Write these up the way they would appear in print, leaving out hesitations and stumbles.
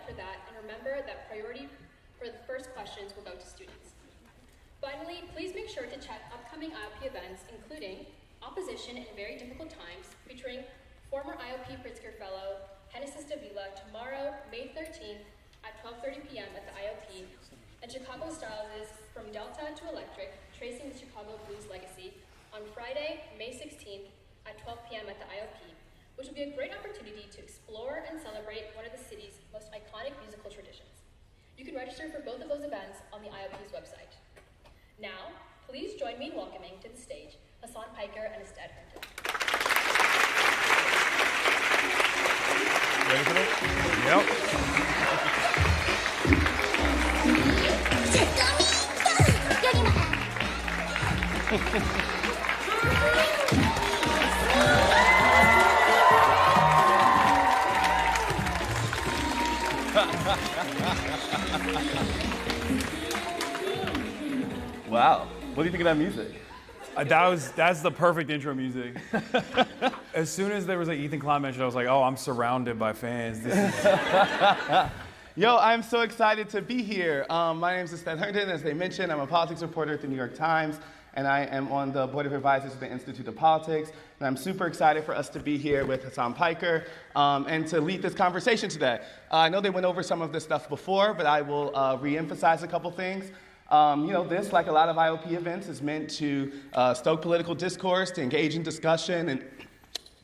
out for that, and remember that priority for the first questions will go to students. Finally, please make sure to check upcoming IOP events, including Opposition in Very Difficult Times, featuring former IOP Pritzker Fellow, Genesis Davila, tomorrow, May 13th at 12:30 p.m. at the IOP, and Chicago Styles From Delta to Electric, Tracing the Chicago Blues Legacy, on Friday, May 16th at 12 p.m. at the IOP, which will be a great opportunity to explore and celebrate one of the city's most iconic musical traditions. You can register for both of those events on the IOP's website. Now, please join me in welcoming to the stage Hasan Piker and Astead Herndon. Ready for this? Yep. Wow. What do you think of that music? That's the perfect intro music. As soon as there was an Ethan Klein mention, I was like, oh, I'm surrounded by fans. This is... Yo, I'm so excited to be here. My name is Astead Herndon. As they mentioned, I'm a politics reporter at the New York Times, and I am on the board of advisors of the Institute of Politics. And I'm super excited for us to be here with Hasan Piker and to lead this conversation today. I know they went over some of this stuff before, but I will re-emphasize a couple things. This, like a lot of IOP events, is meant to stoke political discourse, to engage in discussion, and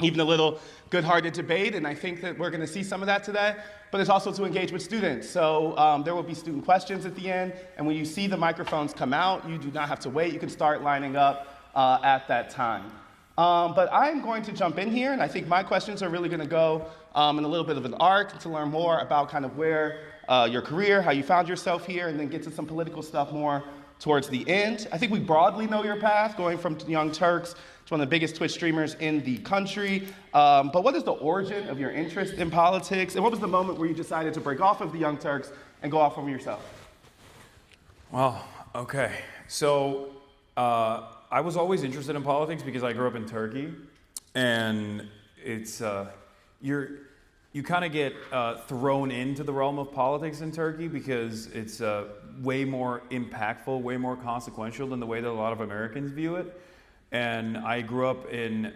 even a little good-hearted debate, and I think that we're going to see some of that today, but it's also to engage with students. So there will be student questions at the end, and when you see the microphones come out, you do not have to wait. You can start lining up at that time. But I'm going to jump in here, and I think my questions are really going to go in a little bit of an arc to learn more about kind of where your career, how you found yourself here, and then get to some political stuff more towards the end. I think we broadly know your path, going from Young Turks to one of the biggest Twitch streamers in the country. But what is the origin of your interest in politics, and what was the moment where you decided to break off of the Young Turks and go off on yourself? Well, okay. So I was always interested in politics because I grew up in Turkey, and it's you kind of get thrown into the realm of politics in Turkey because it's way more impactful, way more consequential than the way that a lot of Americans view it. And I grew up in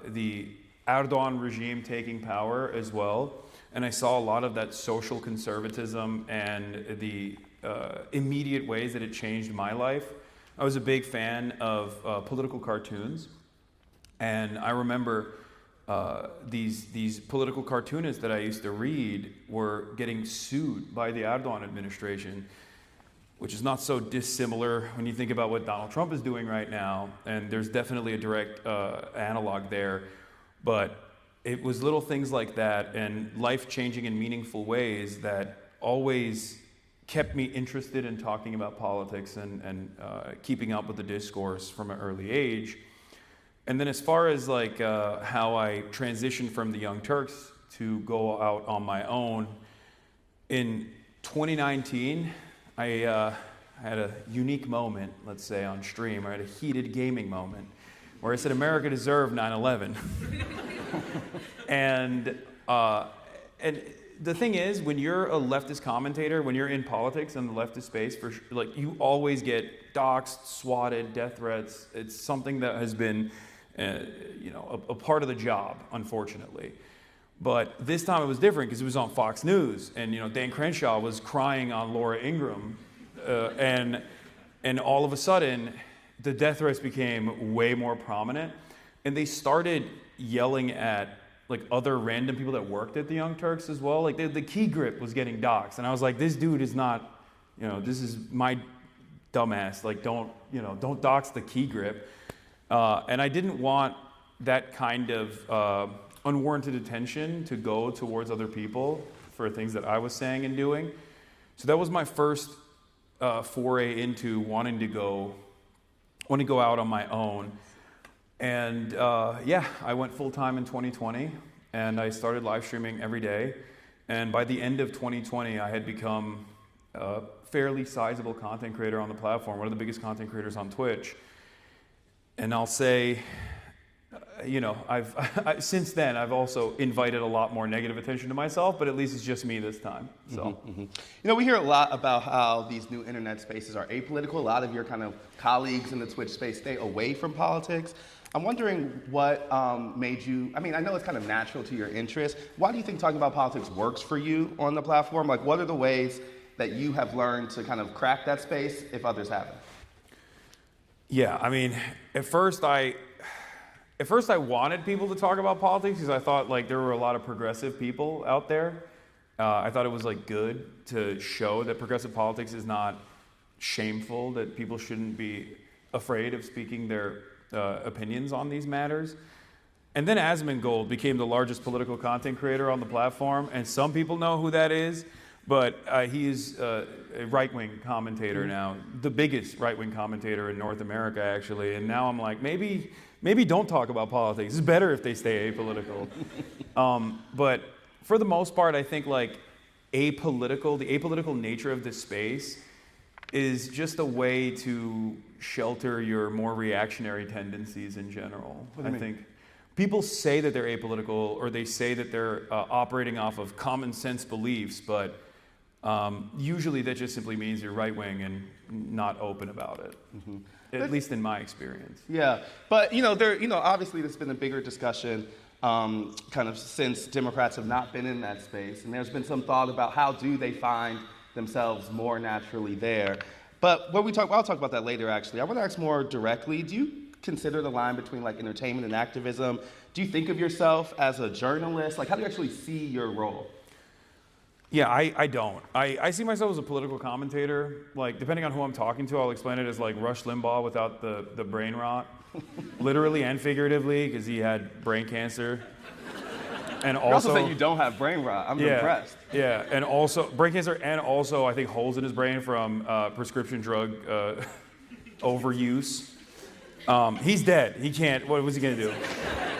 the Erdogan regime taking power as well, and I saw a lot of that social conservatism and the immediate ways that it changed my life. I was a big fan of political cartoons, and I remember these political cartoonists that I used to read were getting sued by the Erdogan administration, which is not so dissimilar when you think about what Donald Trump is doing right now, and there's definitely a direct analog there. But it was little things like that and life-changing and meaningful ways that always kept me interested in talking about politics and keeping up with the discourse from an early age. And then as far as like how I transitioned from the Young Turks to go out on my own, in 2019, I had a unique moment, let's say, on stream. I had a heated gaming moment where I said, America deserved 9/11. And the thing is, when you're a leftist commentator, when you're in politics and the leftist space, like you always get doxxed, swatted, death threats. It's something that has been, a part of the job, unfortunately. But this time it was different because it was on Fox News, and Dan Crenshaw was crying on Laura Ingraham, and all of a sudden, the death threats became way more prominent, and they started yelling at like other random people that worked at the Young Turks as well. Like the key grip was getting doxxed, and I was like, this dude is not, this is my dumbass. Like don't dox the key grip. And I didn't want that kind of unwarranted attention to go towards other people for things that I was saying and doing. So that was my first foray into wanting to go out on my own. And I went full-time in 2020, and I started live streaming every day. And by the end of 2020, I had become a fairly sizable content creator on the platform, one of the biggest content creators on Twitch. And I'll say, since then I've also invited a lot more negative attention to myself, but at least it's just me this time. So, We hear a lot about how these new internet spaces are apolitical. A lot of your kind of colleagues in the Twitch space stay away from politics. I'm wondering what made you, I know it's kind of natural to your interest. Why do you think talking about politics works for you on the platform? Like, what are the ways that you have learned to kind of crack that space if others haven't? Yeah, at first I wanted people to talk about politics because I thought like there were a lot of progressive people out there. I thought it was like good to show that progressive politics is not shameful, that people shouldn't be afraid of speaking their opinions on these matters. And then Asmongold became the largest political content creator on the platform, and some people know who that is, but he's a right-wing commentator now, the biggest right-wing commentator in North America, actually. And now I'm like, maybe don't talk about politics. It's better if they stay apolitical. But for the most part, I think like the apolitical nature of this space is just a way to shelter your more reactionary tendencies in general. I think people say that they're apolitical, or they say that they're operating off of common sense beliefs, but usually that just simply means you're right-wing and not open about it, at least in my experience. Yeah, but obviously there's been a bigger discussion kind of since Democrats have not been in that space, and there's been some thought about how do they find themselves more naturally there. But I'll talk about that later, actually. I want to ask more directly, do you consider the line between like entertainment and activism? Do you think of yourself as a journalist? Like, how do you actually see your role? Yeah, I don't. I see myself as a political commentator. Like, depending on who I'm talking to, I'll explain it as like Rush Limbaugh without the brain rot, literally and figuratively, because he had brain cancer. And You're also saying you don't have brain rot. I'm impressed. Yeah, and also brain cancer, and also I think holes in his brain from prescription drug overuse. He's dead. He can't. What was he gonna do?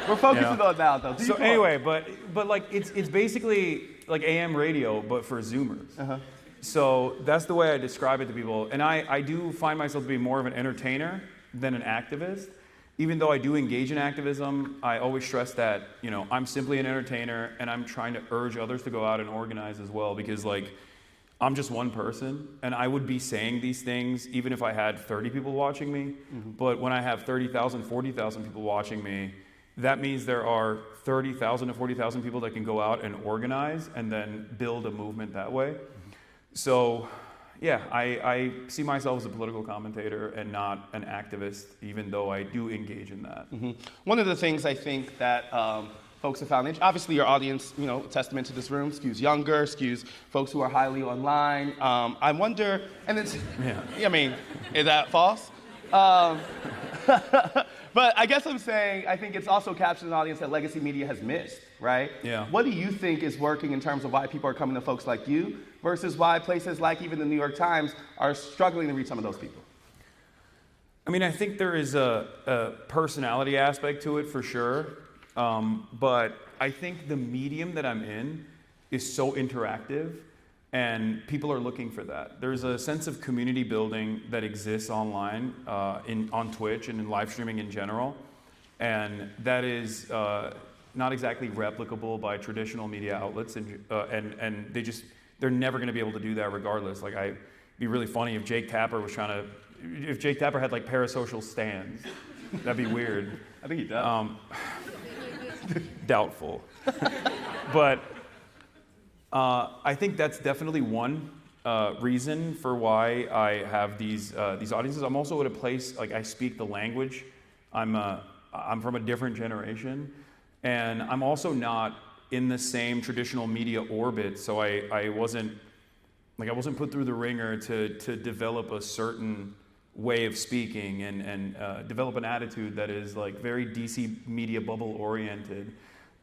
We're focusing on that, though. So anyway, but like it's basically like AM radio, but for Zoomers. So that's the way I describe it to people. And I do find myself to be more of an entertainer than an activist. Even though I do engage in activism, I always stress that, I'm simply an entertainer, and I'm trying to urge others to go out and organize as well, because like, I'm just one person, and I would be saying these things even if I had 30 people watching me. But when I have 30,000, 40,000 people watching me, that means there are 30,000 to 40,000 people that can go out and organize and then build a movement that way. So, yeah, I see myself as a political commentator and not an activist, even though I do engage in that. One of the things I think that folks have found, obviously your audience, testament to this room, skews younger, skews folks who are highly online. I wonder, and it's, is that false? But I guess I'm saying, I think it's also captured an audience that legacy media has missed, right? Yeah. What do you think is working in terms of why people are coming to folks like you versus why places like even the New York Times are struggling to reach some of those people? I think there is a personality aspect to it for sure. But I think the medium that I'm in is so interactive, and people are looking for that. There's a sense of community building that exists online, on Twitch and in live streaming in general, and that is not exactly replicable by traditional media outlets, and they're never going to be able to do that regardless. Like, it'd be really funny if Jake Tapper had like parasocial stands. That'd be weird. I think he does. Doubtful. But I think that's definitely one reason for why I have these audiences. I'm also at a place, like, I speak the language. I'm from a different generation, and I'm also not in the same traditional media orbit, so I wasn't put through the ringer to develop a certain way of speaking and develop an attitude that is like very DC media bubble oriented,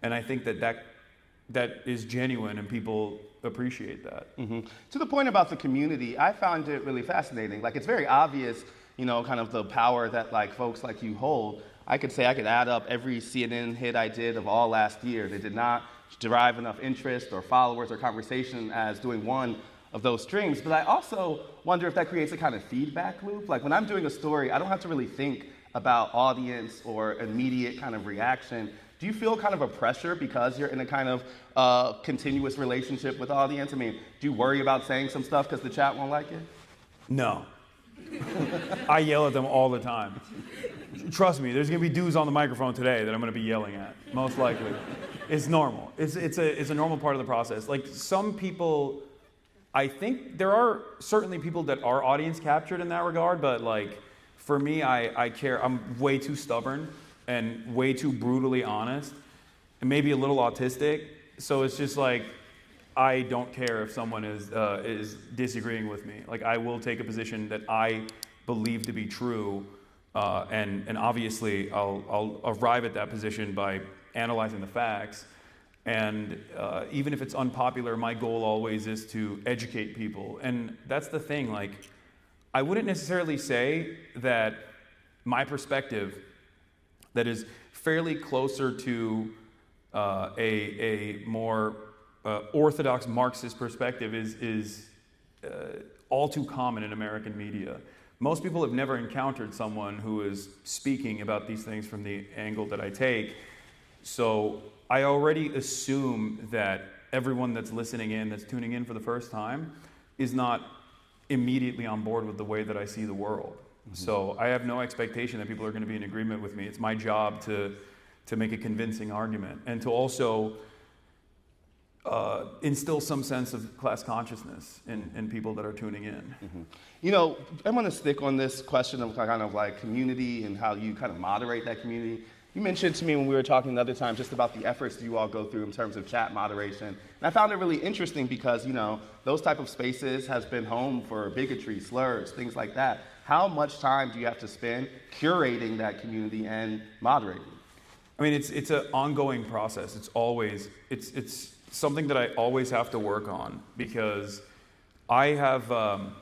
and I think that is genuine and people appreciate that. To the point about the community, I found it really fascinating. Like, it's very obvious, kind of the power that like folks like you hold. I could add up every CNN hit I did of all last year. They did not derive enough interest or followers or conversation as doing one of those streams. But I also wonder if that creates a kind of feedback loop. Like, when I'm doing a story, I don't have to really think about audience or immediate kind of reaction, do you feel kind of a pressure because you're in a kind of continuous relationship with the audience? I mean, do you worry about saying some stuff because the chat won't like it? No. I yell at them all the time. Trust me, there's going to be dudes on the microphone today that I'm going to be yelling at, most likely. It's normal. It's a normal part of the process. Like, some people, I think there are certainly people that are audience captured in that regard, but like, for me, I care. I'm way too stubborn and way too brutally honest and maybe a little autistic. So it's just like, I don't care if someone is disagreeing with me. Like, I will take a position that I believe to be true, and obviously I'll arrive at that position by analyzing the facts. And even if it's unpopular, my goal always is to educate people. And that's the thing. Like, I wouldn't necessarily say that my perspective, that is fairly closer to a more orthodox Marxist perspective, is all too common in American media. Most people have never encountered someone who is speaking about these things from the angle that I take. So I already assume that everyone that's listening in, that's tuning in for the first time, is not immediately on board with the way that I see the world. So I have no expectation that people are going to be in agreement with me. It's my job to make a convincing argument and to also instill some sense of class consciousness in people that are tuning in. You know, I want to stick on this question of kind of like community and how you kind of moderate that community. You mentioned to me when we were talking the other time just about the efforts that you all go through in terms of chat moderation. And I found it really interesting because, you know, those type of spaces has been home for bigotry, slurs, things like that. How much time do you have to spend curating that community and moderating? I mean, it's an ongoing process. It's something that I always have to work on, because I have a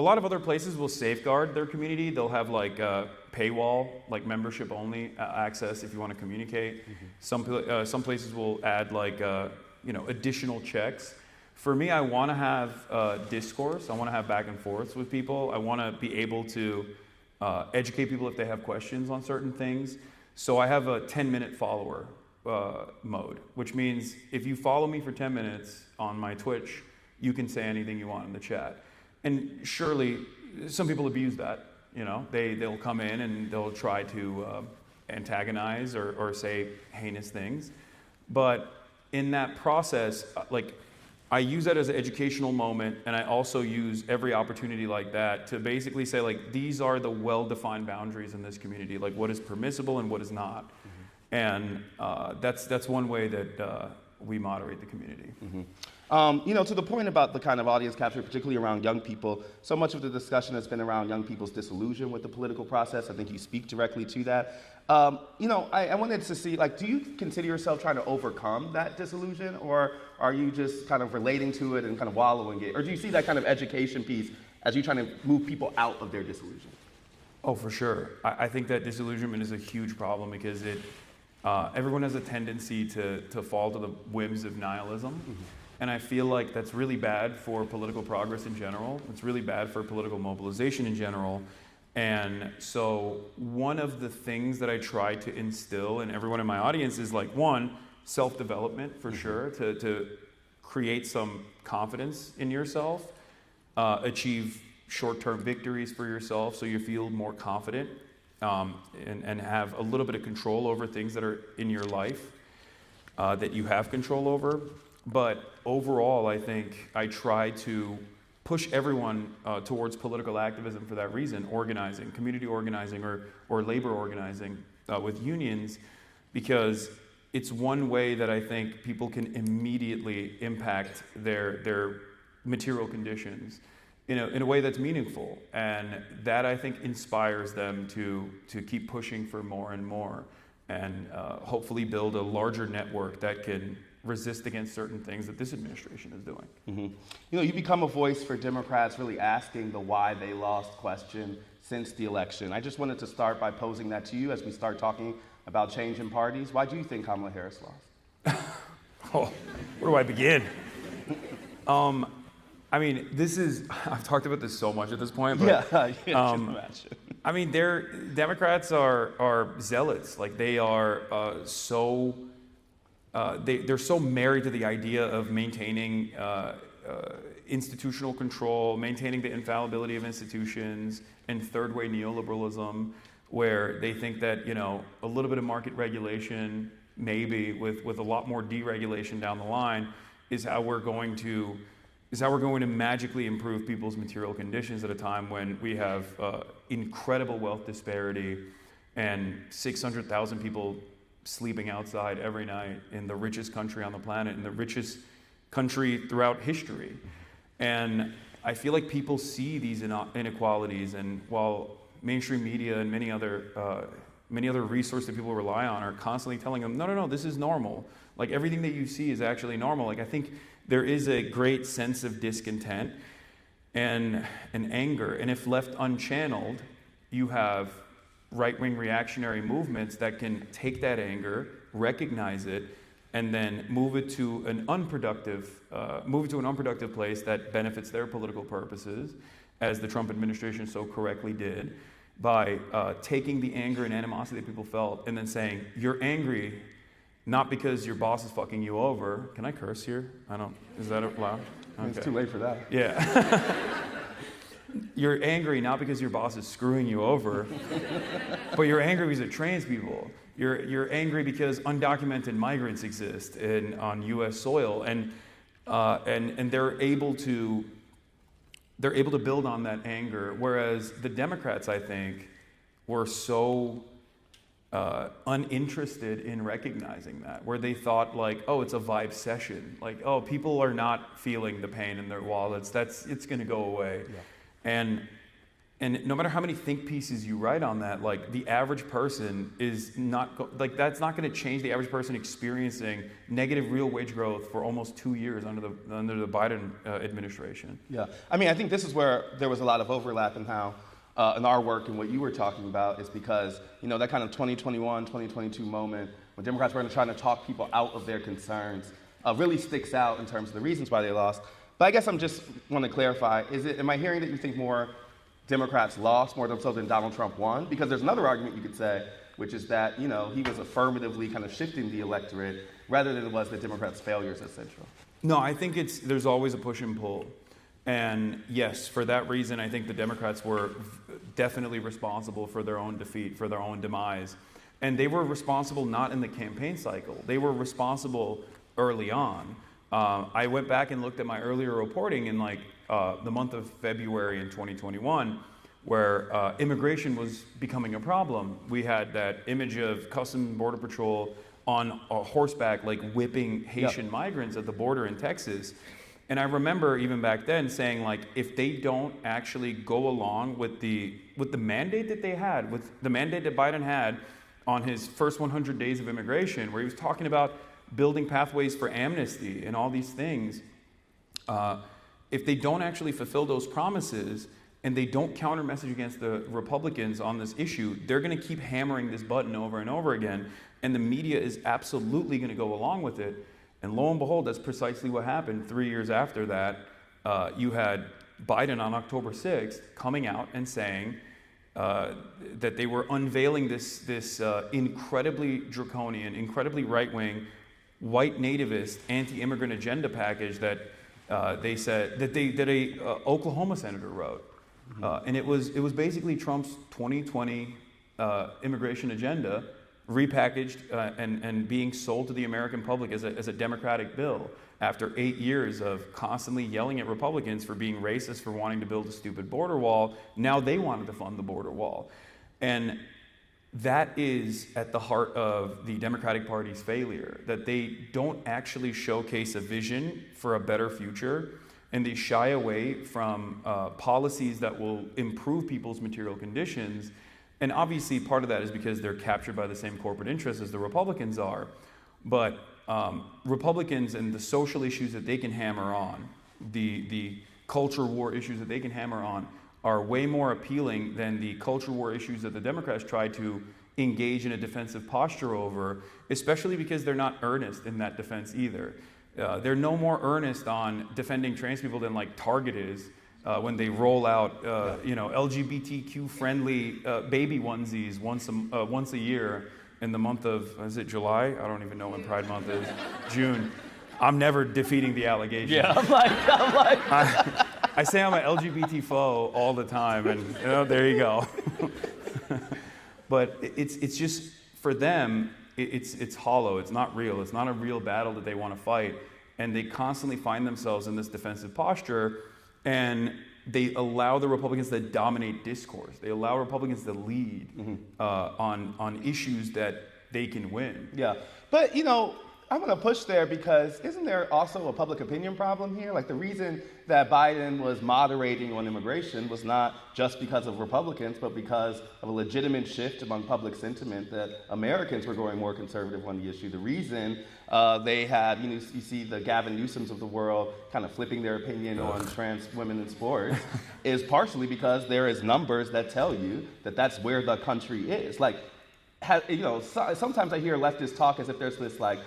lot of other places will safeguard their community. They'll have like paywall, like membership only access if you want to communicate. Some places will add like additional checks. For me, I want to have discourse. I want to have back and forths with people. I want to be able to educate people if they have questions on certain things. So I have a 10-minute follower mode, which means if you follow me for 10 minutes on my Twitch, you can say anything you want in the chat. And surely, some people abuse that. You know, they'll come in and they'll try to antagonize or say heinous things. But in that process, like, I use that as an educational moment, and I also use every opportunity like that to basically say, like, these are the well-defined boundaries in this community, like what is permissible and what is not. And that's one way that we moderate the community. You know, to the point about the kind of audience capture, particularly around young people, so much of the discussion has been around young people's disillusion with the political process. I think you speak directly to that. You know, I wanted to see, like, do you consider yourself trying to overcome that disillusion, or are you just kind of relating to it and kind of wallowing it? Or do you see that kind of education piece as you trying to move people out of their disillusion? Oh, for sure. I think that disillusionment is a huge problem because everyone has a tendency to fall to the whims of nihilism. And I feel like that's really bad for political progress in general. It's really bad for political mobilization in general. And so one of the things that I try to instill in everyone in my audience is, like, one, self-development for sure, to create some confidence in yourself, achieve short-term victories for yourself so you feel more confident, and have a little bit of control over things that are in your life that you have control over. But overall, I think I try to push everyone towards political activism for that reason, organizing, community organizing, or labor organizing with unions, because it's one way that I think people can immediately impact their material conditions in a way that's meaningful. And that, I think, inspires them to keep pushing for more and more, and hopefully build a larger network that can resist against certain things that this administration is doing. You know, you become a voice for Democrats really asking the why they lost question since the election. I just wanted to start by posing that to you as we start talking about change in parties. Why do you think Kamala Harris lost? Oh, where do I begin? I mean, I've talked about this so much at this point, but just imagine. I mean, Democrats are zealots. Like they are they're so married to the idea of maintaining institutional control, maintaining the infallibility of institutions, and third way neoliberalism, where they think that a little bit of market regulation, maybe with a lot more deregulation down the line, is how we're going to magically improve people's material conditions at a time when we have incredible wealth disparity and 600,000 people sleeping outside every night in the richest country on the planet, in the richest country throughout history. And I feel like people see these inequalities, and while mainstream media and many other resources that people rely on are constantly telling them, no, this is normal. Like everything that you see is actually normal. Like I think there is a great sense of discontent and anger. And if left unchanneled, you have right-wing reactionary movements that can take that anger, recognize it, and then move it to an unproductive place that benefits their political purposes, as the Trump administration so correctly did, by taking the anger and animosity that people felt and then saying, you're angry not because your boss is fucking you over. Can I curse here? Is that allowed? Okay. It's too late for that. Yeah. You're angry not because your boss is screwing you over, but you're angry because of trans people. You're angry because undocumented migrants exist on U.S. soil, and they're able to build on that anger. Whereas the Democrats, I think, were so uninterested in recognizing that, where they thought like, oh, it's a vibe session, like, oh, people are not feeling the pain in their wallets. It's going to go away. Yeah. And no matter how many think pieces you write on that, like the average person is not that's not going to change the average person experiencing negative real wage growth for almost 2 years under the Biden administration. Yeah, I mean, I think this is where there was a lot of overlap in how in our work and what you were talking about, is because that kind of 2021, 2022 moment when Democrats were trying to talk people out of their concerns really sticks out in terms of the reasons why they lost. But I guess I'm just want to clarify, am I hearing that you think more Democrats lost more so than Donald Trump won? Because there's another argument you could say, which is that, he was affirmatively kind of shifting the electorate rather than it was that Democrats' failures at Central. No, I think there's always a push and pull. And yes, for that reason, I think the Democrats were definitely responsible for their own defeat, for their own demise. And they were responsible not in the campaign cycle. They were responsible early on. I went back and looked at my earlier reporting in the month of February in 2021, where immigration was becoming a problem. We had that image of Customs and Border Patrol on a horseback, like whipping Haitian migrants at the border in Texas. And I remember even back then saying, like, if they don't actually go along with the mandate that they had, with the mandate that Biden had on his first 100 days of immigration, where he was talking about building pathways for amnesty and all these things, if they don't actually fulfill those promises and they don't counter message against the Republicans on this issue, they're going to keep hammering this button over and over again, and the media is absolutely going to go along with it. And lo and behold, that's precisely what happened. 3 years after that, you had Biden on October 6th coming out and saying that they were unveiling this incredibly draconian, incredibly right-wing, white nativist, anti-immigrant agenda package that they said that a Oklahoma senator wrote, and it was basically Trump's 2020 immigration agenda repackaged and being sold to the American public as a Democratic bill after 8 years of constantly yelling at Republicans for being racist, for wanting to build a stupid border wall. Now they wanted to fund the border wall, and that is at the heart of the Democratic Party's failure, that they don't actually showcase a vision for a better future, and they shy away from policies that will improve people's material conditions. And obviously part of that is because they're captured by the same corporate interests as the Republicans are. But Republicans and the social issues that they can hammer on, the culture war issues that they can hammer on, are way more appealing than the culture war issues that the Democrats try to engage in a defensive posture over, especially because they're not earnest in that defense either. They're no more earnest on defending trans people than like Target is, when they roll out, LGBTQ-friendly baby onesies once a year in the month of, is it July? I don't even know when Pride Month is. June. I'm never defeating the allegation. Yeah, I'm like. I say I'm an LGBT foe all the time, and there you go. But it's just, for them, it's hollow. It's not real. It's not a real battle that they want to fight. And they constantly find themselves in this defensive posture, and they allow the Republicans to dominate discourse. They allow Republicans to lead on issues that they can win. Yeah, but I'm going to push there because isn't there also a public opinion problem here? Like the reason that Biden was moderating on immigration was not just because of Republicans, but because of a legitimate shift among public sentiment that Americans were going more conservative on the issue. The reason they had, you see the Gavin Newsoms of the world kind of flipping their opinion on trans women in sports is partially because there is numbers that tell you that that's where the country is. Like, sometimes I hear leftists talk as if there's this like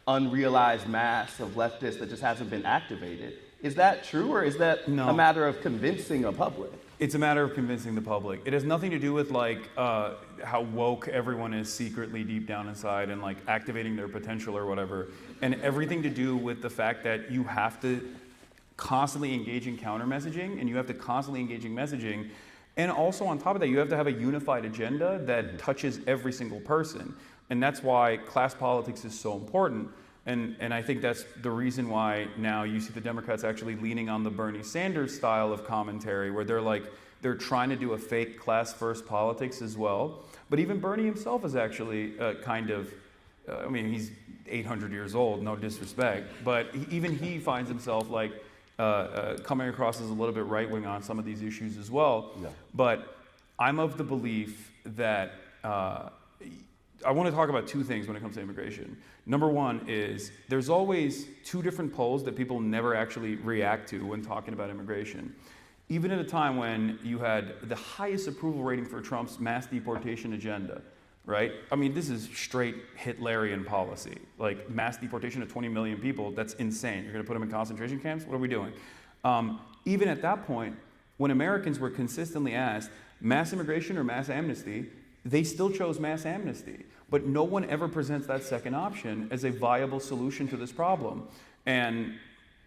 unrealized mass of leftists that just hasn't been activated. Is that true, or is that a matter of convincing a public? It's a matter of convincing the public. It has nothing to do with like how woke everyone is secretly deep down inside and like activating their potential or whatever, and everything to do with the fact that you have to constantly engage in counter messaging, and you have to constantly engage in messaging, and also on top of that, you have to have a unified agenda that touches every single person. And that's why class politics is so important. And I think that's the reason why now you see the Democrats actually leaning on the Bernie Sanders style of commentary, where they're trying to do a fake class first politics as well. But even Bernie himself is actually he's 800 years old, no disrespect, but even he finds himself like coming across as a little bit right wing on some of these issues as well. Yeah. But I'm of the belief that I want to talk about two things when it comes to immigration. Number one is there's always two different polls that people never actually react to when talking about immigration. Even at a time when you had the highest approval rating for Trump's mass deportation agenda, right? I mean, this is straight Hitlerian policy. Like mass deportation of 20 million people, that's insane. You're going to put them in concentration camps? What are we doing? Even at that point, when Americans were consistently asked mass immigration or mass amnesty, they still chose mass amnesty, but no one ever presents that second option as a viable solution to this problem. And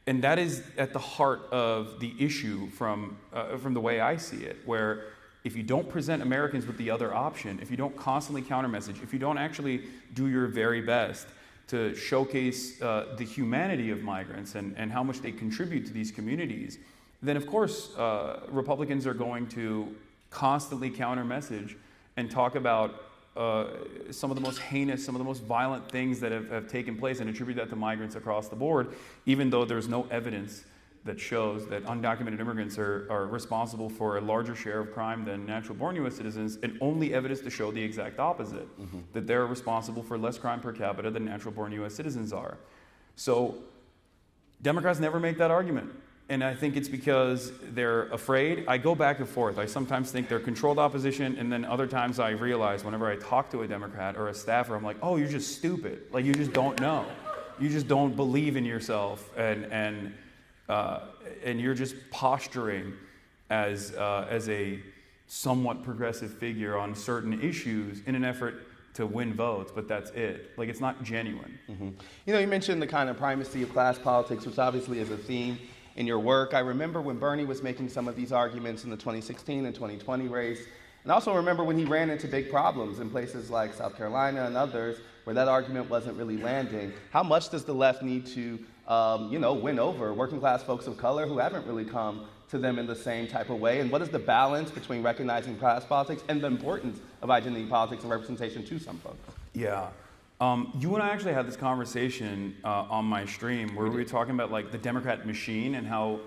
that is at the heart of the issue from the way I see it, where if you don't present Americans with the other option, if you don't constantly counter-message, if you don't actually do your very best to showcase the humanity of migrants and how much they contribute to these communities, then of course Republicans are going to constantly counter-message and talk about some of the most heinous, some of the most violent things that have taken place and attribute that to migrants across the board, even though there's no evidence that shows that undocumented immigrants are responsible for a larger share of crime than natural-born U.S. citizens, and only evidence to show the exact opposite, that they're responsible for less crime per capita than natural-born U.S. citizens are. So Democrats never make that argument. And I think it's because they're afraid. I go back and forth. I sometimes think they're controlled opposition, and then other times I realize whenever I talk to a Democrat or a staffer, I'm like, oh, you're just stupid. Like, you just don't know. You just don't believe in yourself, and you're just posturing as a somewhat progressive figure on certain issues in an effort to win votes, but that's it. Like, it's not genuine. You mentioned the kind of primacy of class politics, which obviously is a theme in your work. I remember when Bernie was making some of these arguments in the 2016 and 2020 race, and I also remember when he ran into big problems in places like South Carolina and others where that argument wasn't really landing. How much does the left need to, win over working class folks of color who haven't really come to them in the same type of way? And what is the balance between recognizing class politics and the importance of identity politics and representation to some folks? Yeah. You and I actually had this conversation on my stream where we were talking about like the Democrat machine and how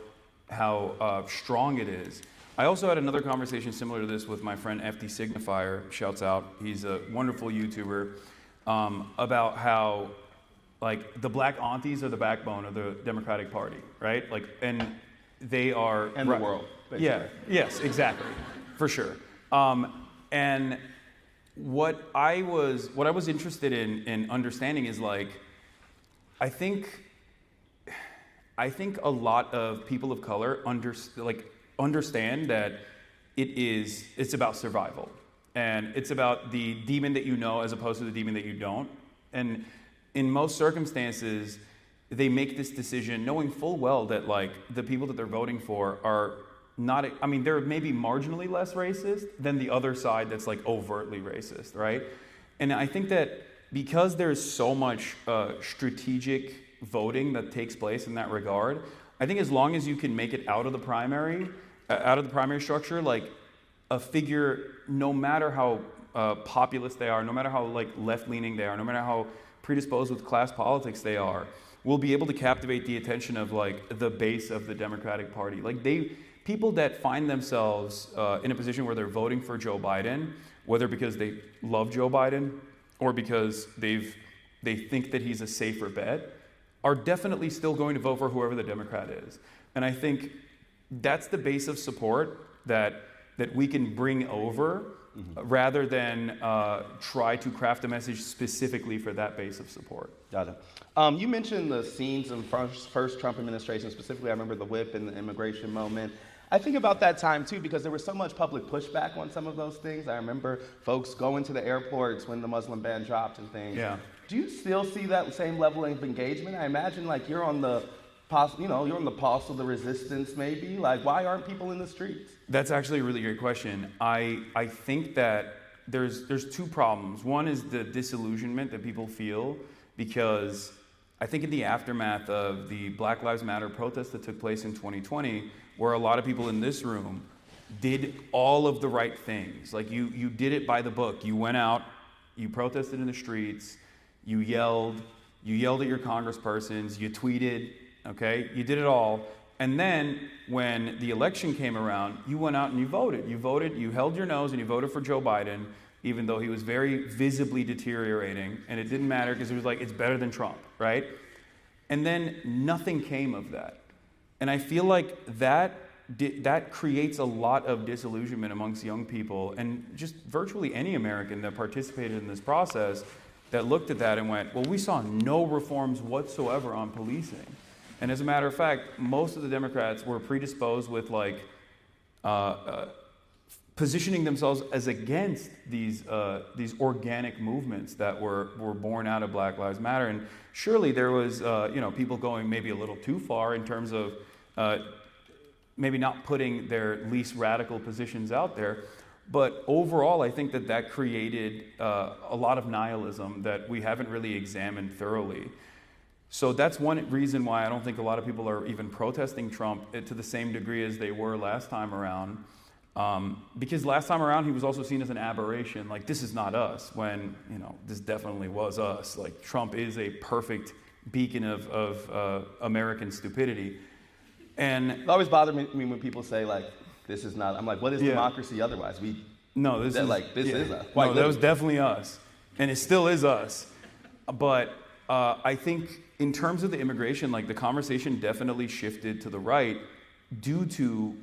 strong it is. I also had another conversation similar to this with my friend FD Signifier, shouts out, he's a wonderful YouTuber, about how like the black aunties are the backbone of the Democratic Party, right? Like, and they are— And the world. Basically. Yeah, yes, exactly, for sure. And what I was interested in understanding is like, I think a lot of people of color understand that it's about survival. And it's about the demon that you know as opposed to the demon that you don't. And in most circumstances, they make this decision knowing full well that like the people that they're voting for are not, I mean, they're maybe marginally less racist than the other side that's like overtly racist, right? And I think that because there's so much strategic voting that takes place in that regard, I think as long as you can make it out of the primary structure, like a figure, no matter how populist they are, no matter how like left-leaning they are, no matter how predisposed with class politics they are, will be able to captivate the attention of like the base of the Democratic Party. Like people that find themselves in a position where they're voting for Joe Biden, whether because they love Joe Biden or because they think that he's a safer bet, are definitely still going to vote for whoever the Democrat is. And I think that's the base of support that we can bring over rather than try to craft a message specifically for that base of support. Got it. You mentioned the scenes in first Trump administration, specifically I remember the whip and the immigration moment. I think about that time too because there was so much public pushback on some of those things. I remember folks going to the airports when the Muslim ban dropped and things. Yeah. Do you still see that same level of engagement? I imagine like you're on the pulse of the resistance maybe. Like why aren't people in the streets? That's actually a really great question. I think that there's two problems. One is the disillusionment that people feel because I think in the aftermath of the Black Lives Matter protests that took place in 2020, where a lot of people in this room did all of the right things. Like you did it by the book. You went out, you protested in the streets, you yelled at your congresspersons, you tweeted, okay? You did it all. And then when the election came around, you went out and you voted. You held your nose and you voted for Joe Biden, even though he was very visibly deteriorating. And it didn't matter because it was like, it's better than Trump, right? And then nothing came of that. And I feel like that creates a lot of disillusionment amongst young people and just virtually any American that participated in this process that looked at that and went, well, we saw no reforms whatsoever on policing. And as a matter of fact, most of the Democrats were predisposed with like positioning themselves as against these organic movements that were born out of Black Lives Matter. And surely there was people going maybe a little too far in terms of maybe not putting their least radical positions out there. But overall, I think that created a lot of nihilism that we haven't really examined thoroughly. So that's one reason why I don't think a lot of people are even protesting Trump to the same degree as they were last time around. Because last time around, he was also seen as an aberration. Like, this is not us, when, this definitely was us. Like, Trump is a perfect beacon of American stupidity. And it always bothered me when people say, like, this is not, I'm like, what is democracy otherwise? This is us. No, that was definitely us. And it still is us. But I think in terms of the immigration, like the conversation definitely shifted to the right due to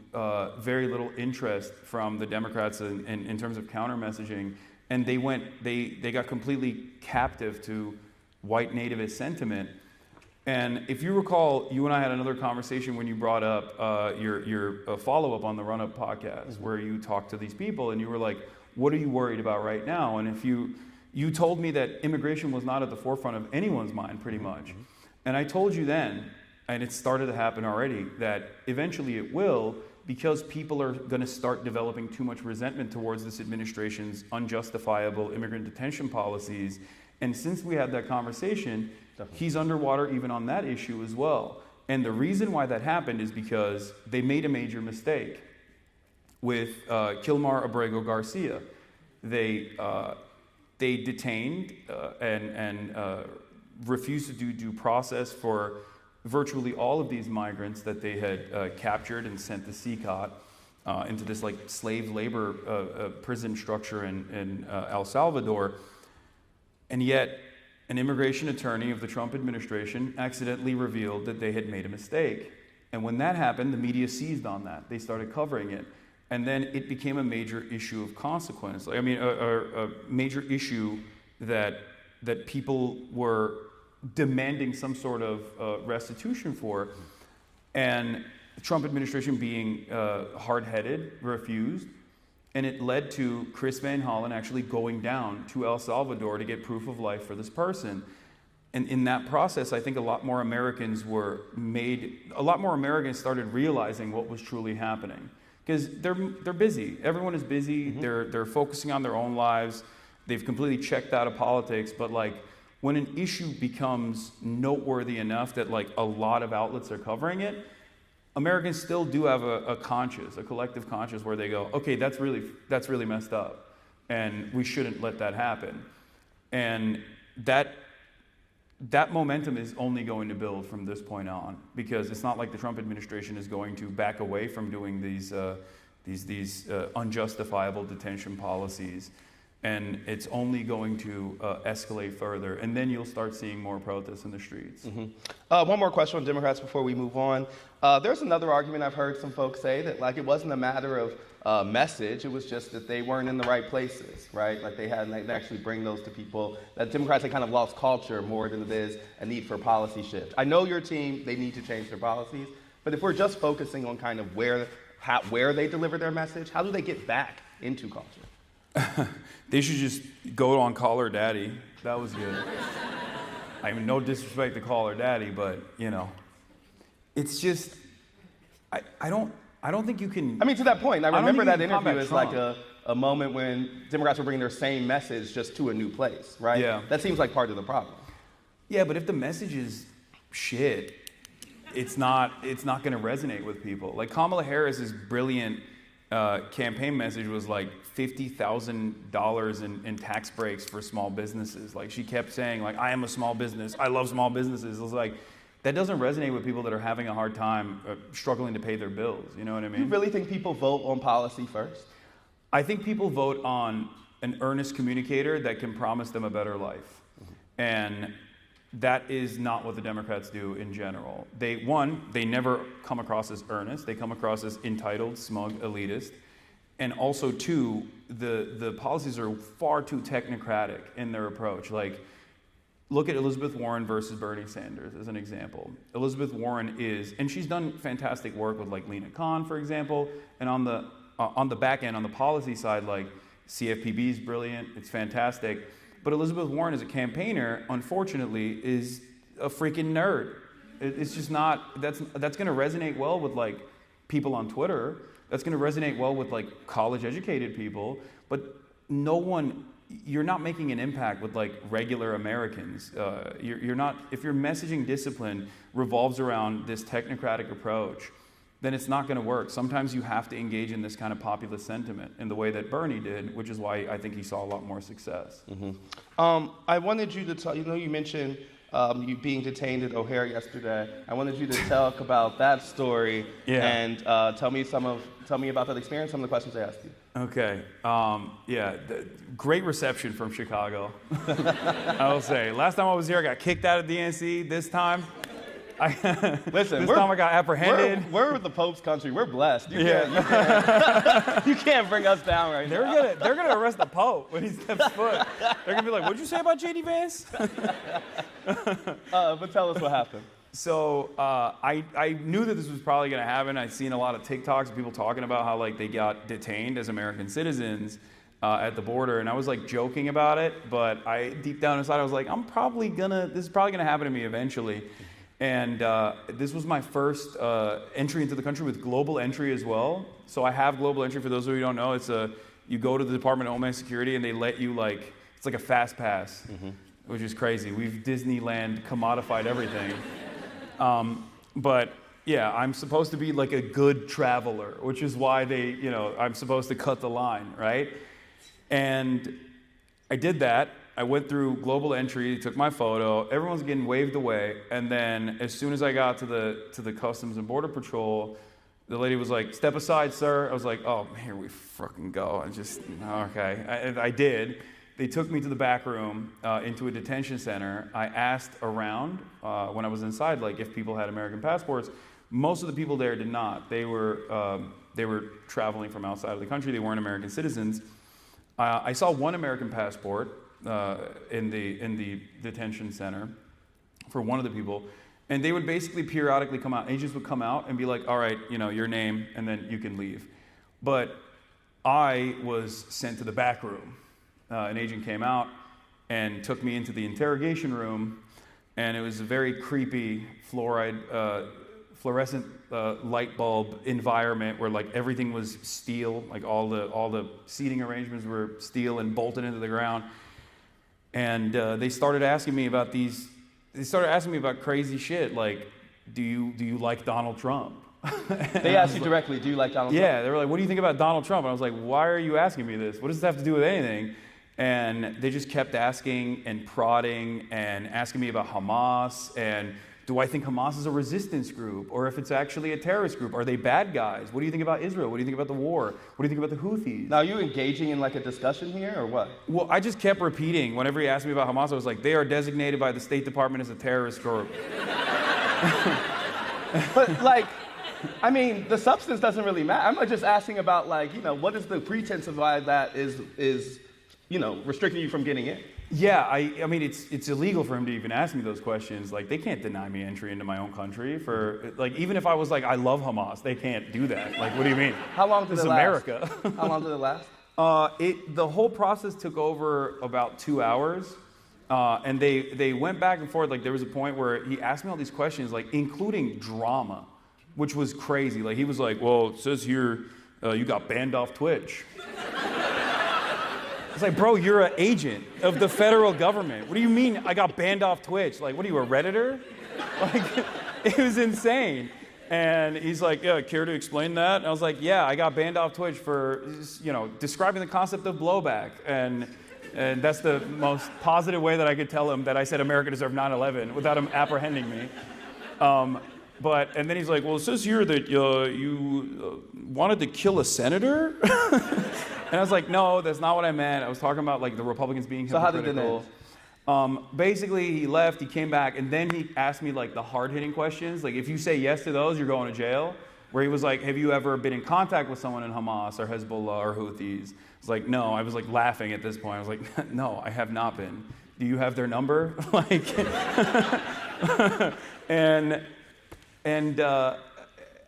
very little interest from the Democrats in terms of counter messaging. And they got completely captive to white nativist sentiment. And if you recall, you and I had another conversation when you brought up your follow-up on the Run Up podcast, where you talked to these people and you were like, what are you worried about right now? And if you told me that immigration was not at the forefront of anyone's mind, pretty much. Mm-hmm. And I told you then, and it started to happen already, that eventually it will, because people are going to start developing too much resentment towards this administration's unjustifiable immigrant detention policies. And since we had that conversation, he's underwater even on that issue as well. And the reason why that happened is because they made a major mistake with Kilmar Abrego Garcia. They detained and refused to do due process for virtually all of these migrants that they had captured and sent to CCOT into this like slave labor prison structure in El Salvador. And yet, an immigration attorney of the Trump administration accidentally revealed that they had made a mistake. And when that happened, the media seized on that. They started covering it. And then it became a major issue of consequence. I mean, a major issue that people were demanding some sort of restitution for. And the Trump administration being hard-headed refused, and it led to Chris Van Hollen actually going down to El Salvador to get proof of life for this person. And in that process, I think a lot more Americans started realizing what was truly happening. Because they're busy. Everyone is busy. They're focusing on their own lives. They've completely checked out of politics. But like, when an issue becomes noteworthy enough that like a lot of outlets are covering it, Americans still do have a collective conscience where they go, okay, that's really messed up, and we shouldn't let that happen. And that momentum is only going to build from this point on, because it's not like the Trump administration is going to back away from doing these unjustifiable detention policies, and it's only going to escalate further, and then you'll start seeing more protests in the streets. One more question on Democrats before we move on. There's another argument I've heard some folks say that like it wasn't a matter of message, it was just that they weren't in the right places, right? Like they actually bring those to people, that Democrats had kind of lost culture more than it is a need for policy shift. I know your team, they need to change their policies, but if we're just focusing on kind of where they deliver their message, how do they get back into culture? They should just go on Call Her Daddy. That was good. I mean, no disrespect to Call Her Daddy, but you know, it's just I don't think you can. I mean, to that point, I remember that interview as Trump. like a moment when Democrats were bringing their same message just to a new place, right? Yeah. That seems like part of the problem. Yeah, but if the message is shit, it's not going to resonate with people. Like Kamala Harris's brilliant campaign message was like $50,000 in tax breaks for small businesses. Like she kept saying, like, I am a small business. I love small businesses. It was like, that doesn't resonate with people that are having a hard time struggling to pay their bills. You know what I mean? You really think people vote on policy first? I think people vote on an earnest communicator that can promise them a better life. And that is not what the Democrats do in general. They never come across as earnest. They come across as entitled, smug, elitist. And also, two, the policies are far too technocratic in their approach. Like, look at Elizabeth Warren versus Bernie Sanders as an example. Elizabeth Warren and she's done fantastic work with like Lena Khan, for example, and on the back end, on the policy side, like CFPB is brilliant, it's fantastic. But Elizabeth Warren as a campaigner, unfortunately, is a freaking nerd. It's just not, that's going to resonate well with like people on Twitter. That's going to resonate well with like college educated people, but you're not making an impact with like regular Americans. You're not, if your messaging discipline revolves around this technocratic approach, then it's not going to work. Sometimes you have to engage in this kind of populist sentiment in the way that Bernie did, which is why I think he saw a lot more success. I wanted you to tell, you mentioned you being detained at O'Hare yesterday. I wanted you to talk about that story and tell me about that experience, some of the questions I asked you. Okay. Great reception from Chicago. I will say. Last time I was here, I got kicked out of DNC. This time, I got apprehended. We're the Pope's country. We're blessed. You can't bring us down right now. They're gonna arrest the Pope when he steps foot. They're gonna be like, "What'd you say about JD Vance?" But tell us what happened. So I knew that this was probably going to happen. I'd seen a lot of TikToks of people talking about how like they got detained as American citizens at the border, and I was like joking about it, but deep down inside I was like, this is probably gonna happen to me eventually. And this was my first entry into the country with global entry as well. So I have global entry. For those of you who don't know, you go to the Department of Homeland Security and they let you it's like a fast pass, which is crazy. We've Disneyland commodified everything. But yeah, I'm supposed to be like a good traveler, which is why I'm supposed to cut the line, right? And I did that. I went through global entry, took my photo, everyone's getting waved away, and then as soon as I got to the Customs and Border Patrol, the lady was like, "Step aside, sir." I was like, "Oh, here we fucking go." Okay. I did. They took me to the back room into a detention center. I asked around when I was inside, like if people had American passports. Most of the people there did not. They were traveling from outside of the country. They weren't American citizens. I saw one American passport in the detention center for one of the people, And they would basically periodically come out. Agents would come out and be like, all right, your name, and then you can leave. But I was sent to the back room. An agent came out and took me into the interrogation room, and it was a very creepy fluorescent light bulb environment where like everything was steel, like all the seating arrangements were steel and bolted into the ground. And they started asking me about crazy shit, like, do you like Donald Trump? They asked you directly, do you like Donald Trump? Yeah, they were like, what do you think about Donald Trump? And I was like, why are you asking me this? What does this have to do with anything? And they just kept asking and prodding and asking me about Hamas, and do I think Hamas is a resistance group, or if it's actually a terrorist group? Are they bad guys? What do you think about Israel? What do you think about the war? What do you think about the Houthis? Now, are you engaging in like a discussion here, or what? Well, I just kept repeating. Whenever he asked me about Hamas, I was like, they are designated by the State Department as a terrorist group. But like, I mean, the substance doesn't really matter. I'm just asking about like, what is the pretense of why that is restricting you from getting in? Yeah, I mean, it's illegal for him to even ask me those questions. Like, they can't deny me entry into my own country for, like, even if I was like, I love Hamas, they can't do that. Like, what do you mean? How long did this it is last? America. How long did it last? The whole process took over about 2 hours. And they went back and forth. Like, there was a point where he asked me all these questions, like, including drama, which was crazy. Like, he was like, well, it says here you got banned off Twitch. It's like, bro, you're an agent of the federal government. What do you mean I got banned off Twitch? Like, what are you, a Redditor? Like, it was insane. And he's like, yeah, care to explain that? And I was like, yeah, I got banned off Twitch for, describing the concept of blowback. And that's the most positive way that I could tell him that I said America deserved 9/11 without him apprehending me. And then he's like, well, it says here that you wanted to kill a senator? And I was like, no, that's not what I meant. I was talking about like the Republicans being hypocritical. So how did it end? Basically, he left, he came back, and then he asked me like the hard-hitting questions. Like, if you say yes to those, you're going to jail. Where he was like, have you ever been in contact with someone in Hamas or Hezbollah or Houthis? I was like, no. I was like laughing at this point. I was like, no, I have not been. Do you have their number? Like, and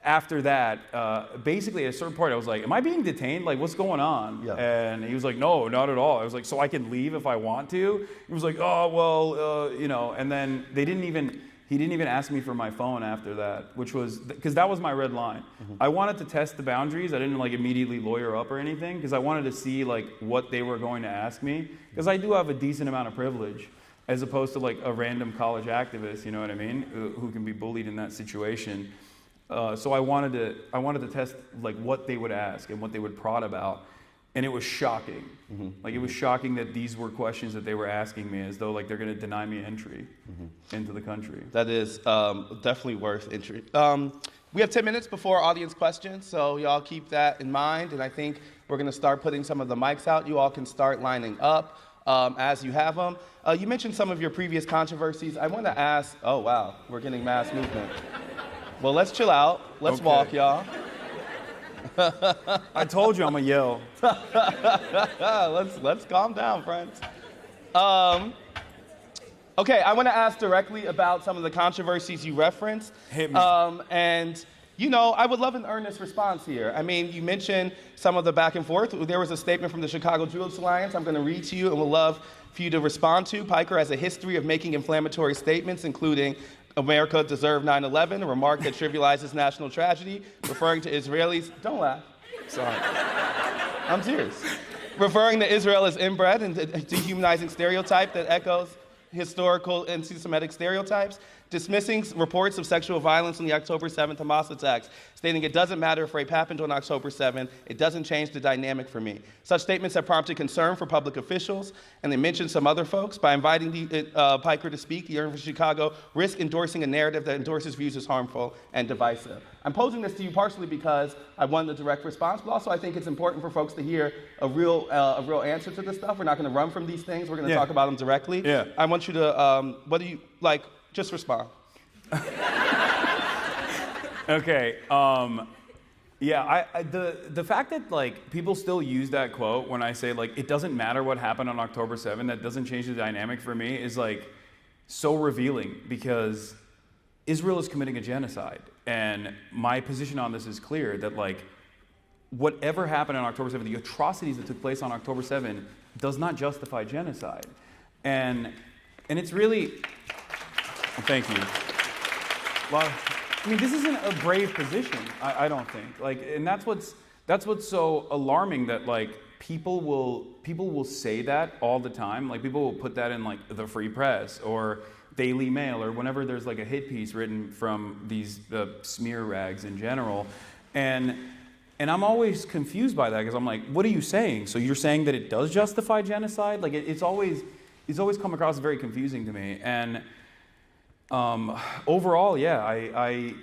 after that, basically at a certain point, I was like, am I being detained? Like, what's going on? Yeah. And he was like, no, not at all. I was like, so I can leave if I want to? He was like, oh, well, and then he didn't even ask me for my phone after that, which was, because that was my red line. Mm-hmm. I wanted to test the boundaries. I didn't like immediately lawyer up or anything, because I wanted to see like what they were going to ask me, because I do have a decent amount of privilege, as opposed to like a random college activist, you know what I mean, who can be bullied in that situation. So I wanted to test like what they would ask and what they would prod about, and it was shocking. Mm-hmm. Like, it was shocking that these were questions that they were asking me, as though like they're going to deny me entry into the country. That is definitely worth entry. We have 10 minutes before audience questions, so y'all keep that in mind. And I think we're going to start putting some of the mics out. You all can start lining up as you have them. You mentioned some of your previous controversies. I want to ask. Oh wow, we're getting mass movement. Well, let's chill out. Let's walk, y'all. I told you I'm gonna yell. Let's calm down, friends. Okay, I want to ask directly about some of the controversies you referenced. Hit me. And I would love an earnest response here. I mean, you mentioned some of the back and forth. There was a statement from the Chicago Jewish Alliance I'm going to read to you and would love for you to respond to. Piker has a history of making inflammatory statements, including America deserved 9/11, a remark that trivializes national tragedy, referring to Israelis. Don't laugh. Sorry. I'm serious. Referring to Israel as inbred and a dehumanizing stereotype that echoes historical anti-Semitic stereotypes, dismissing reports of sexual violence in the October 7th Hamas attacks, stating it doesn't matter if rape happened on October 7th, it doesn't change the dynamic for me. Such statements have prompted concern for public officials, and they mentioned some other folks. By inviting Piker to speak, the University of Chicago risks endorsing a narrative that endorses views as harmful and divisive. I'm posing this to you partially because I wanted a direct response, but also I think it's important for folks to hear a real answer to this stuff. We're not going to run from these things. We're going to talk about them directly. Yeah. I want you to, what do you, like, just respond. Okay. Yeah. The fact that like people still use that quote when I say like it doesn't matter what happened on October 7th, that doesn't change the dynamic for me, is like so revealing, because Israel is committing a genocide. And my position on this is clear, that like whatever happened on October 7th, the atrocities that took place on October 7th does not justify genocide. And it's really, thank you. Well, I mean, this isn't a brave position, I don't think. Like, and that's what's so alarming, that like people will say that all the time. Like people will put that in like the Free Press or Daily Mail, or whenever there's like a hit piece written from these smear rags in general, and I'm always confused by that, because I'm like, what are you saying? So you're saying that it does justify genocide? Like it's always come across as very confusing to me. And overall, yeah, I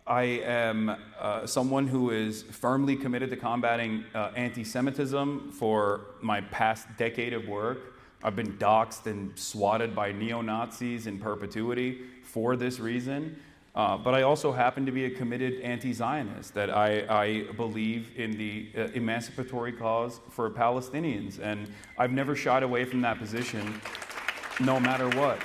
am someone who is firmly committed to combating anti-Semitism for my past decade of work. I've been doxxed and swatted by neo-Nazis in perpetuity for this reason. But I also happen to be a committed anti-Zionist, that I believe in the emancipatory cause for Palestinians. And I've never shied away from that position, no matter what.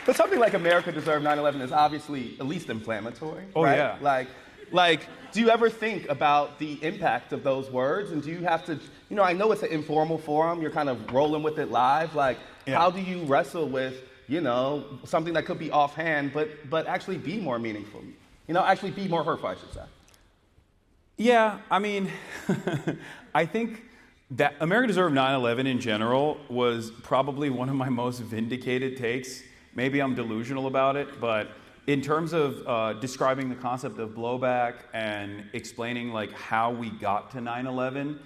But something like America Deserved 9/11 is obviously at least inflammatory. Oh, right? yeah. Like, do you ever think about the impact of those words? And do you have to, I know it's an informal forum, you're kind of rolling with it live. Like, how do you wrestle with, something that could be offhand, but actually be more meaningful? Actually be more hurtful, I should say. Yeah, I mean, I think that America Deserved 9/11 in general was probably one of my most vindicated takes. Maybe I'm delusional about it, but in terms of describing the concept of blowback and explaining like how we got to 9/11,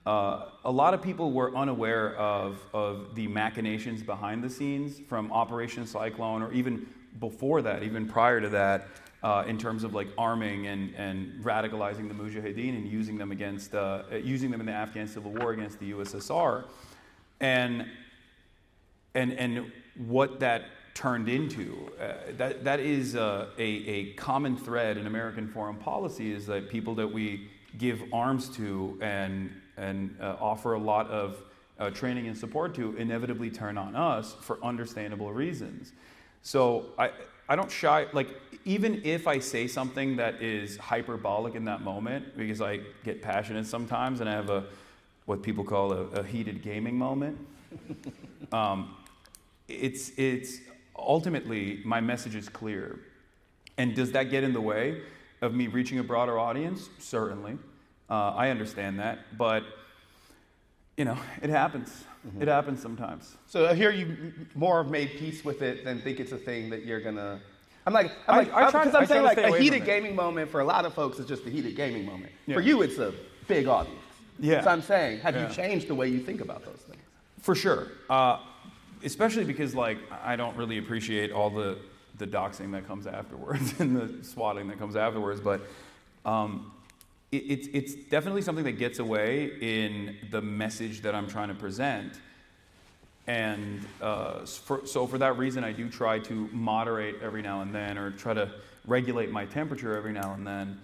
a lot of people were unaware of the machinations behind the scenes from Operation Cyclone, or even before that, even prior to that, in terms of like arming and radicalizing the Mujahideen and using them in the Afghan Civil War against the USSR, and what that turned into. That is a common thread in American foreign policy, is that people that we give arms to and offer a lot of training and support to inevitably turn on us for understandable reasons. So I don't shy, like even if I say something that is hyperbolic in that moment, because I get passionate sometimes and I have what people call a heated gaming moment, it's ultimately, my message is clear. And does that get in the way of me reaching a broader audience? Certainly. I understand that. But, it happens. Mm-hmm. It happens sometimes. So I hear you more have made peace with it than think it's a thing that you're going to... I'm saying a heated gaming moment for a lot of folks is just a heated gaming moment. Yeah. For you, it's a big audience. Yeah. So I'm saying, have you changed the way you think about those things? For sure. Especially because I don't really appreciate all the doxing that comes afterwards and the swatting that comes afterwards, but it's definitely something that gets away in the message that I'm trying to present. And so for that reason, I do try to moderate every now and then, or try to regulate my temperature every now and then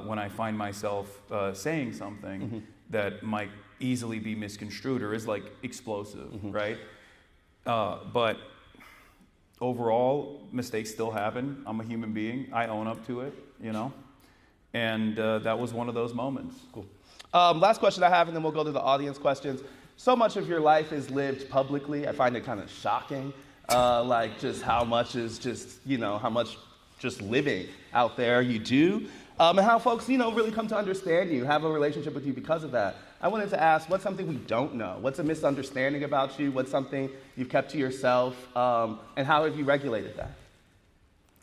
when I find myself saying something that might easily be misconstrued or is explosive, right? But overall, mistakes still happen. I'm a human being. I own up to it, And that was one of those moments. Cool. Last question I have, and then we'll go to the audience questions. So much of your life is lived publicly. I find it kind of shocking, just how much is how much just living out there you do, and how folks, really come to understand you, have a relationship with you because of that. I wanted to ask, what's something we don't know? What's a misunderstanding about you? What's something you've kept to yourself? And how have you regulated that?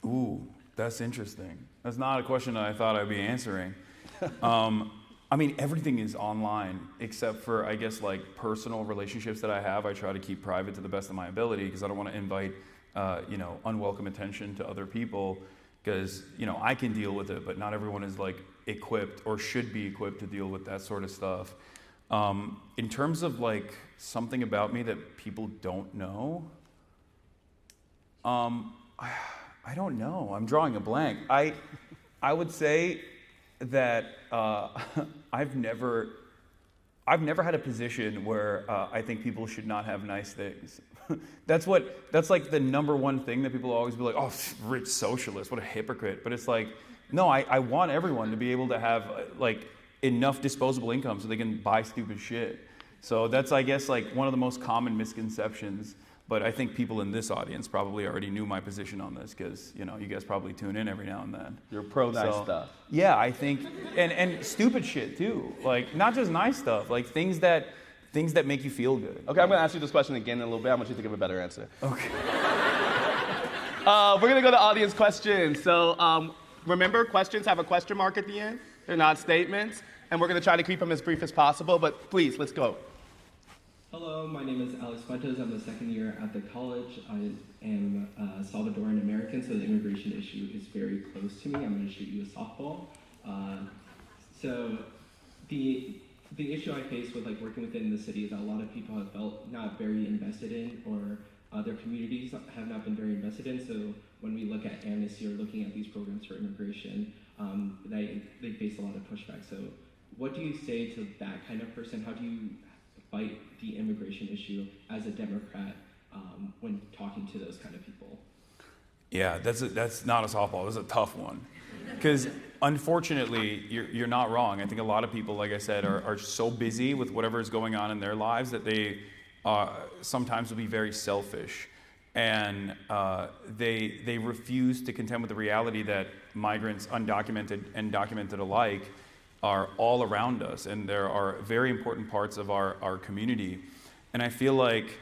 Ooh, that's interesting. That's not a question that I thought I'd be answering. Everything is online except for, I guess, personal relationships that I have. I try to keep private to the best of my ability because I don't want to invite, unwelcome attention to other people, because, I can deal with it, but not everyone is equipped or should be equipped to deal with that sort of stuff. In terms of something about me that people don't know, I don't know. I'm drawing a blank. I would say that I've never had a position where I think people should not have nice things. That's like the number one thing that people always be like, oh, rich socialist, what a hypocrite. But it's like, no, I want everyone to be able to have like enough disposable income so they can buy stupid shit. So that's, I guess, like one of the most common misconceptions. But I think people in this audience probably already knew my position on this because, you know, you guys probably tune in every now and then. You're pro nice stuff. Yeah, I think, and stupid shit too. Like, not just nice stuff, like things that make you feel good. Okay, I'm going to ask you this question again in a little bit. I want you to give a better answer. Okay. We're going to go to audience questions. So remember, questions have a question mark at the end. They're not statements. And we're going to try to keep them as brief as possible. But please, let's go. Hello, my name is Alex Fuentes. I'm the second year at the college. I am Salvadoran American, so the immigration issue is very close to me. I'm going to shoot you a softball. So the issue I face with like working within the city is that a lot of people have felt not very invested in, or their communities have not been very invested in. So when we look at amnesty or looking at these programs for immigration, they face a lot of pushback. So what do you say to that kind of person? How do you fight the immigration issue as a Democrat when talking to those kind of people? Yeah, that's not a softball. That's a tough one. Because unfortunately, you're not wrong. I think a lot of people, like I said, are so busy with whatever is going on in their lives that they sometimes will be very selfish. And they refuse to contend with the reality that migrants, undocumented and documented alike, are all around us, and there are very important parts of our community. And I feel like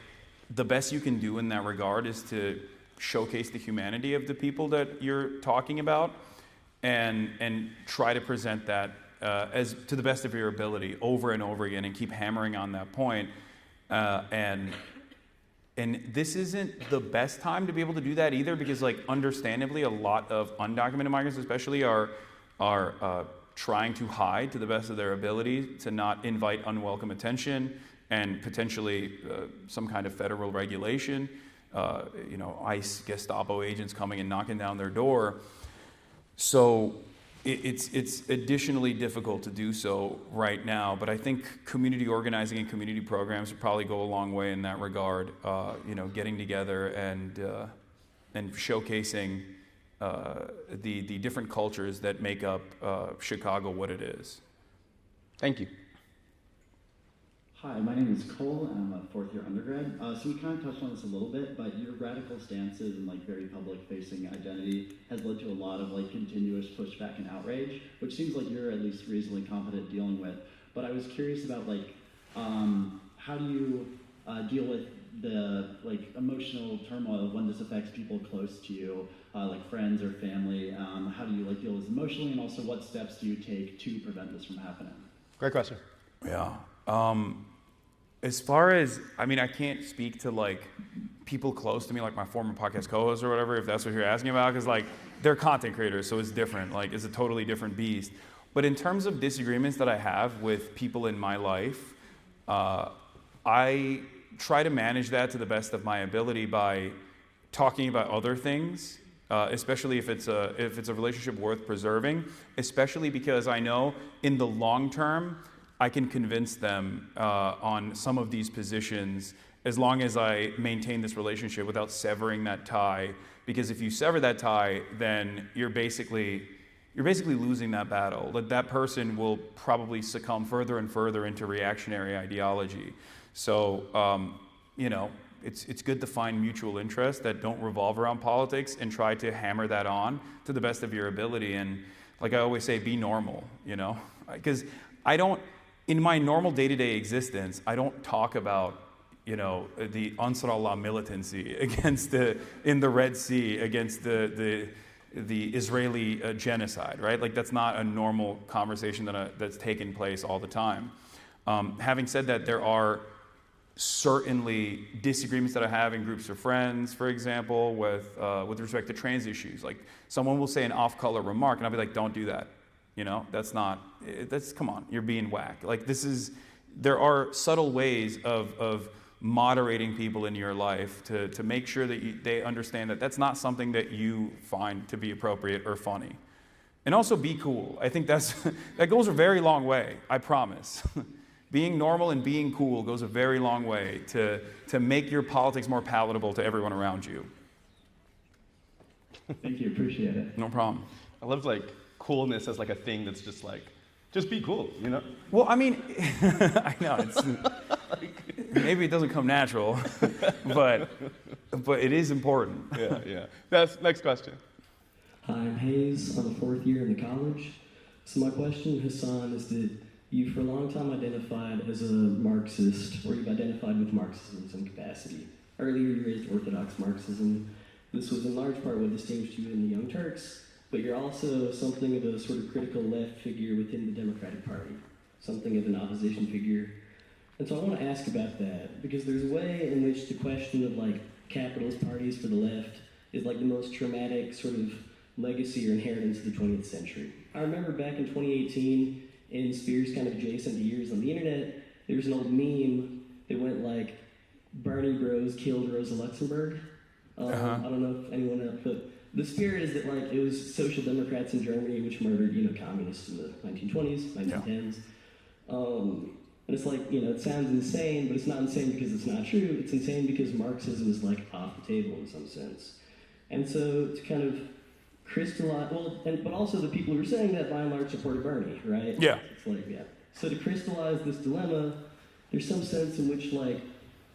the best you can do in that regard is to showcase the humanity of the people that you're talking about, and try to present that as to the best of your ability over and over again, and keep hammering on that point. And this isn't the best time to be able to do that either, because like understandably, a lot of undocumented migrants especially are trying to hide to the best of their ability to not invite unwelcome attention and potentially some kind of federal regulation, ICE, Gestapo agents coming and knocking down their door. So it's additionally difficult to do so right now, but I think community organizing and community programs would probably go a long way in that regard, getting together and showcasing the different cultures that make up Chicago what it is. Thank you. Hi, my name is Cole, and I'm a fourth-year undergrad. So we kind of touched on this a little bit, but your radical stances and like very public-facing identity has led to a lot of like continuous pushback and outrage, which seems like you're at least reasonably confident dealing with. But I was curious about like how do you deal with the like emotional turmoil when this affects people close to you, like friends or family? How do you like deal with this emotionally, and also what steps do you take to prevent this from happening? Great question. Yeah. As far as, I can't speak to like people close to me, like my former podcast co-host or whatever, if that's what you're asking about, because like they're content creators, so it's different. Like it's a totally different beast. But in terms of disagreements that I have with people in my life, I try to manage that to the best of my ability by talking about other things, especially if it's a relationship worth preserving, especially because I know in the long term, I can convince them on some of these positions as long as I maintain this relationship without severing that tie. Because if you sever that tie, then you're basically losing that battle. That person will probably succumb further and further into reactionary ideology. So, it's good to find mutual interests that don't revolve around politics and try to hammer that on to the best of your ability. And like I always say, be normal, because in my normal day-to-day existence, I don't talk about, the Ansar Allah militancy in the Red Sea against the Israeli genocide, right? Like that's not a normal conversation that's taken place all the time. Having said that, there are certainly disagreements that I have in groups of friends, for example, with respect to trans issues. Like someone will say an off-color remark, and I'll be like, "Don't do that." Come on, you're being whack. Like there are subtle ways of moderating people in your life to make sure that they understand that that's not something that you find to be appropriate or funny. And also be cool. I think that goes a very long way, I promise. Being normal and being cool goes a very long way to make your politics more palatable to everyone around you. Thank you, appreciate it. No problem. I love like coolness as like a thing that's just like, just be cool, you know? Well, I mean, I know, it's, maybe it doesn't come natural, but it is important. Yeah. That's next question. Hi, I'm Hayes. I'm a fourth year in the college. So my question, Hasan, is that you for a long time identified as a Marxist, or you've identified with Marxism in some capacity. Earlier you raised Orthodox Marxism. This was in large part what distinguished you in the Young Turks, but you're also something of a sort of critical left figure within the Democratic Party, something of an opposition figure. And so I want to ask about that, because there's a way in which the question of like capitalist parties for the left is like the most traumatic sort of legacy or inheritance of the 20th century. I remember back in 2018, in Spears' kind of adjacent years on the internet, there was an old meme that went like, Bernie bros killed Rosa Luxemburg. I don't know if anyone else, but the spirit is that like it was social democrats in Germany which murdered, communists in the 1920s, 1910s. And it's like, it sounds insane, but it's not insane because it's not true. It's insane because Marxism is like off the table in some sense. And so to kind of crystallize, but also the people who are saying that by and large supported Bernie, right? Yeah. It's like, yeah. So to crystallize this dilemma, there's some sense in which like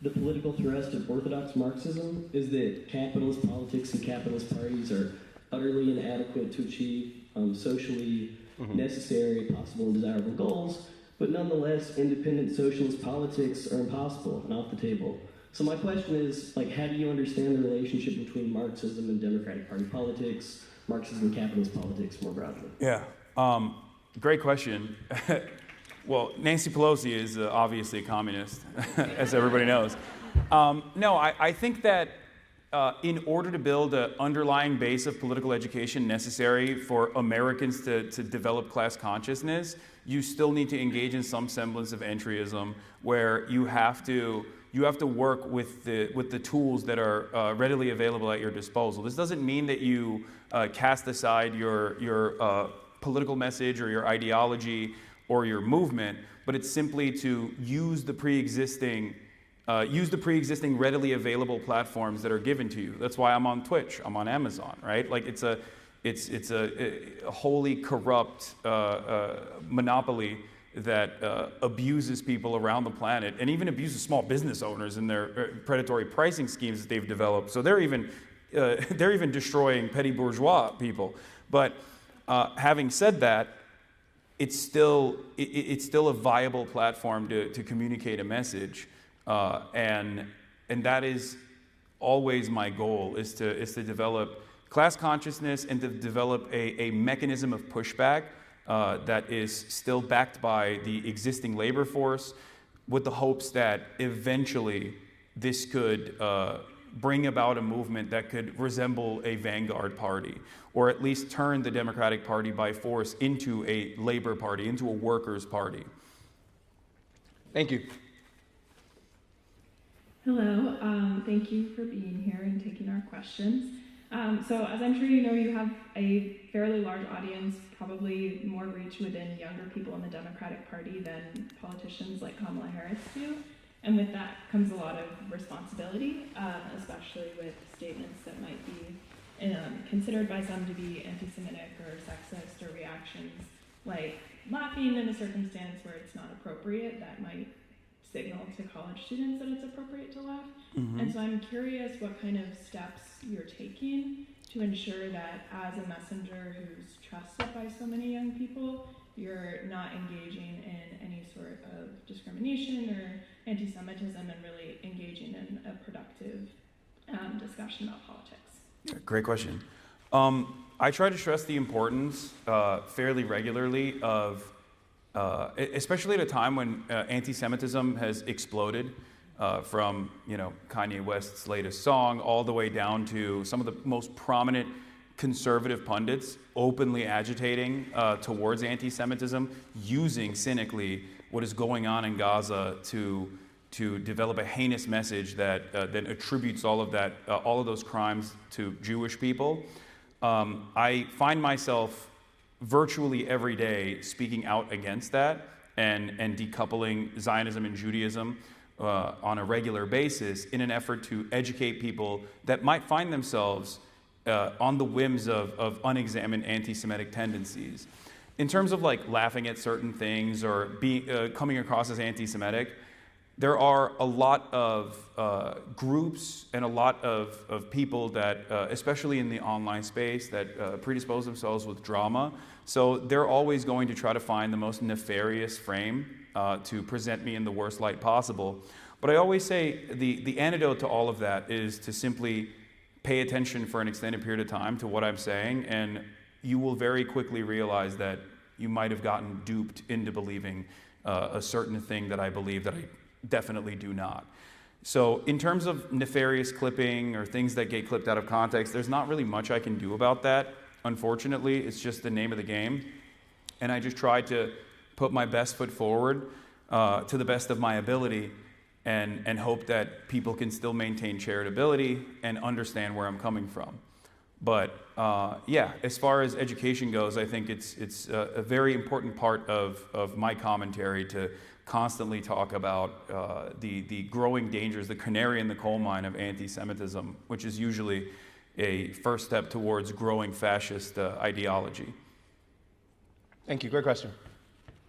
the political thrust of Orthodox Marxism is that capitalist politics and capitalist parties are utterly inadequate to achieve socially necessary, possible, and desirable goals, but nonetheless, independent socialist politics are impossible and off the table. So my question is, like, how do you understand the relationship between Marxism and Democratic Party politics, Marxism and capitalist politics more broadly? Yeah, great question. Well, Nancy Pelosi is obviously a communist, as everybody knows. No, I think that in order to build an underlying base of political education necessary for Americans to develop class consciousness, you still need to engage in some semblance of entryism, where you have to work with the tools that are readily available at your disposal. This doesn't mean that you cast aside your political message or your ideology or your movement, but it's simply to use the pre-existing readily available platforms that are given to you. That's why I'm on Twitch, I'm on Amazon, right? Like it's a wholly corrupt monopoly that abuses people around the planet, and even abuses small business owners in their predatory pricing schemes that they've developed. So they're even destroying petty bourgeois people. But having said that, it's still a viable platform to communicate a message, and that is always my goal, is to develop class consciousness and to develop a mechanism of pushback that is still backed by the existing labor force, with the hopes that eventually this could bring about a movement that could resemble a vanguard party, or at least turn the Democratic Party by force into a labor party, into a workers' party. Thank you. Hello, thank you for being here and taking our questions. So as I'm sure you know, you have a fairly large audience, probably more reach within younger people in the Democratic Party than politicians like Kamala Harris do. And with that comes a lot of responsibility, especially with statements that might be considered by some to be anti-Semitic or sexist, or reactions like laughing in a circumstance where it's not appropriate that might signal to college students that it's appropriate to laugh. And so I'm curious what kind of steps you're taking to ensure that as a messenger who's trusted by so many young people, you're not engaging in any sort of discrimination or anti-Semitism, and really engaging in a productive discussion about politics. Great question. I try to stress the importance fairly regularly of, especially at a time when anti-Semitism has exploded, from Kanye West's latest song all the way down to some of the most prominent conservative pundits openly agitating towards anti-Semitism, using cynically what is going on in Gaza to develop a heinous message that then attributes all of those crimes to Jewish people. I find myself virtually every day speaking out against that, and decoupling Zionism and Judaism on a regular basis in an effort to educate people that might find themselves on the whims of unexamined anti-Semitic tendencies. In terms of like laughing at certain things or coming across as anti-Semitic, there are a lot of groups and a lot of people that, especially in the online space, that predispose themselves with drama. So they're always going to try to find the most nefarious frame to present me in the worst light possible. But I always say the antidote to all of that is to simply pay attention for an extended period of time to what I'm saying, and you will very quickly realize that you might have gotten duped into believing a certain thing that I believe that I definitely do not. So in terms of nefarious clipping or things that get clipped out of context, there's not really much I can do about that. Unfortunately, it's just the name of the game. And I just try to put my best foot forward to the best of my ability and hope that people can still maintain charitability and understand where I'm coming from. But yeah, as far as education goes, I think it's a very important part of my commentary to constantly talk about the growing dangers, the canary in the coal mine of anti-Semitism, which is usually a first step towards growing fascist ideology. Thank you. Great question.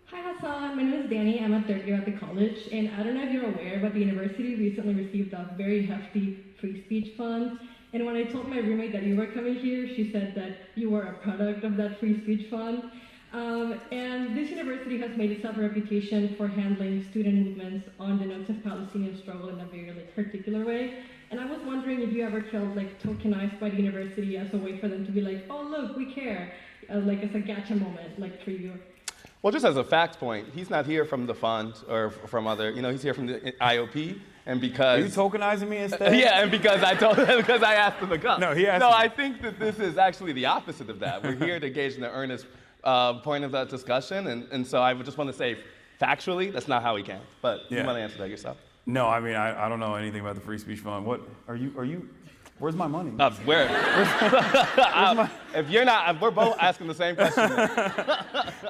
Hi Hasan, my name is Danny. I'm a third year at the college, and I don't know if you're aware, but the university recently received a very hefty free speech fund. And when I told my roommate that you were coming here, she said that you were a product of that free speech fund. And this university has made itself a reputation for handling student movements on the notes of Palestinian struggle in a very particular way. And I was wondering if you ever felt tokenized by the university as a way for them to be like, oh look, we care, as a gotcha moment, for you. Well, just as a fact point, he's not here from the fund or from other, he's here from the IOP. And because... Are you tokenizing me instead? Yeah, and because I asked him to come. No, he asked No, me. I think that this is actually the opposite of that. We're here to engage in the earnest point of that discussion. And so I would just want to say, factually, that's not how we can. But you want to answer that yourself. No, I mean, I don't know anything about the free speech fund. What, are you, where's my money? Where? If you're not, we're both asking the same question.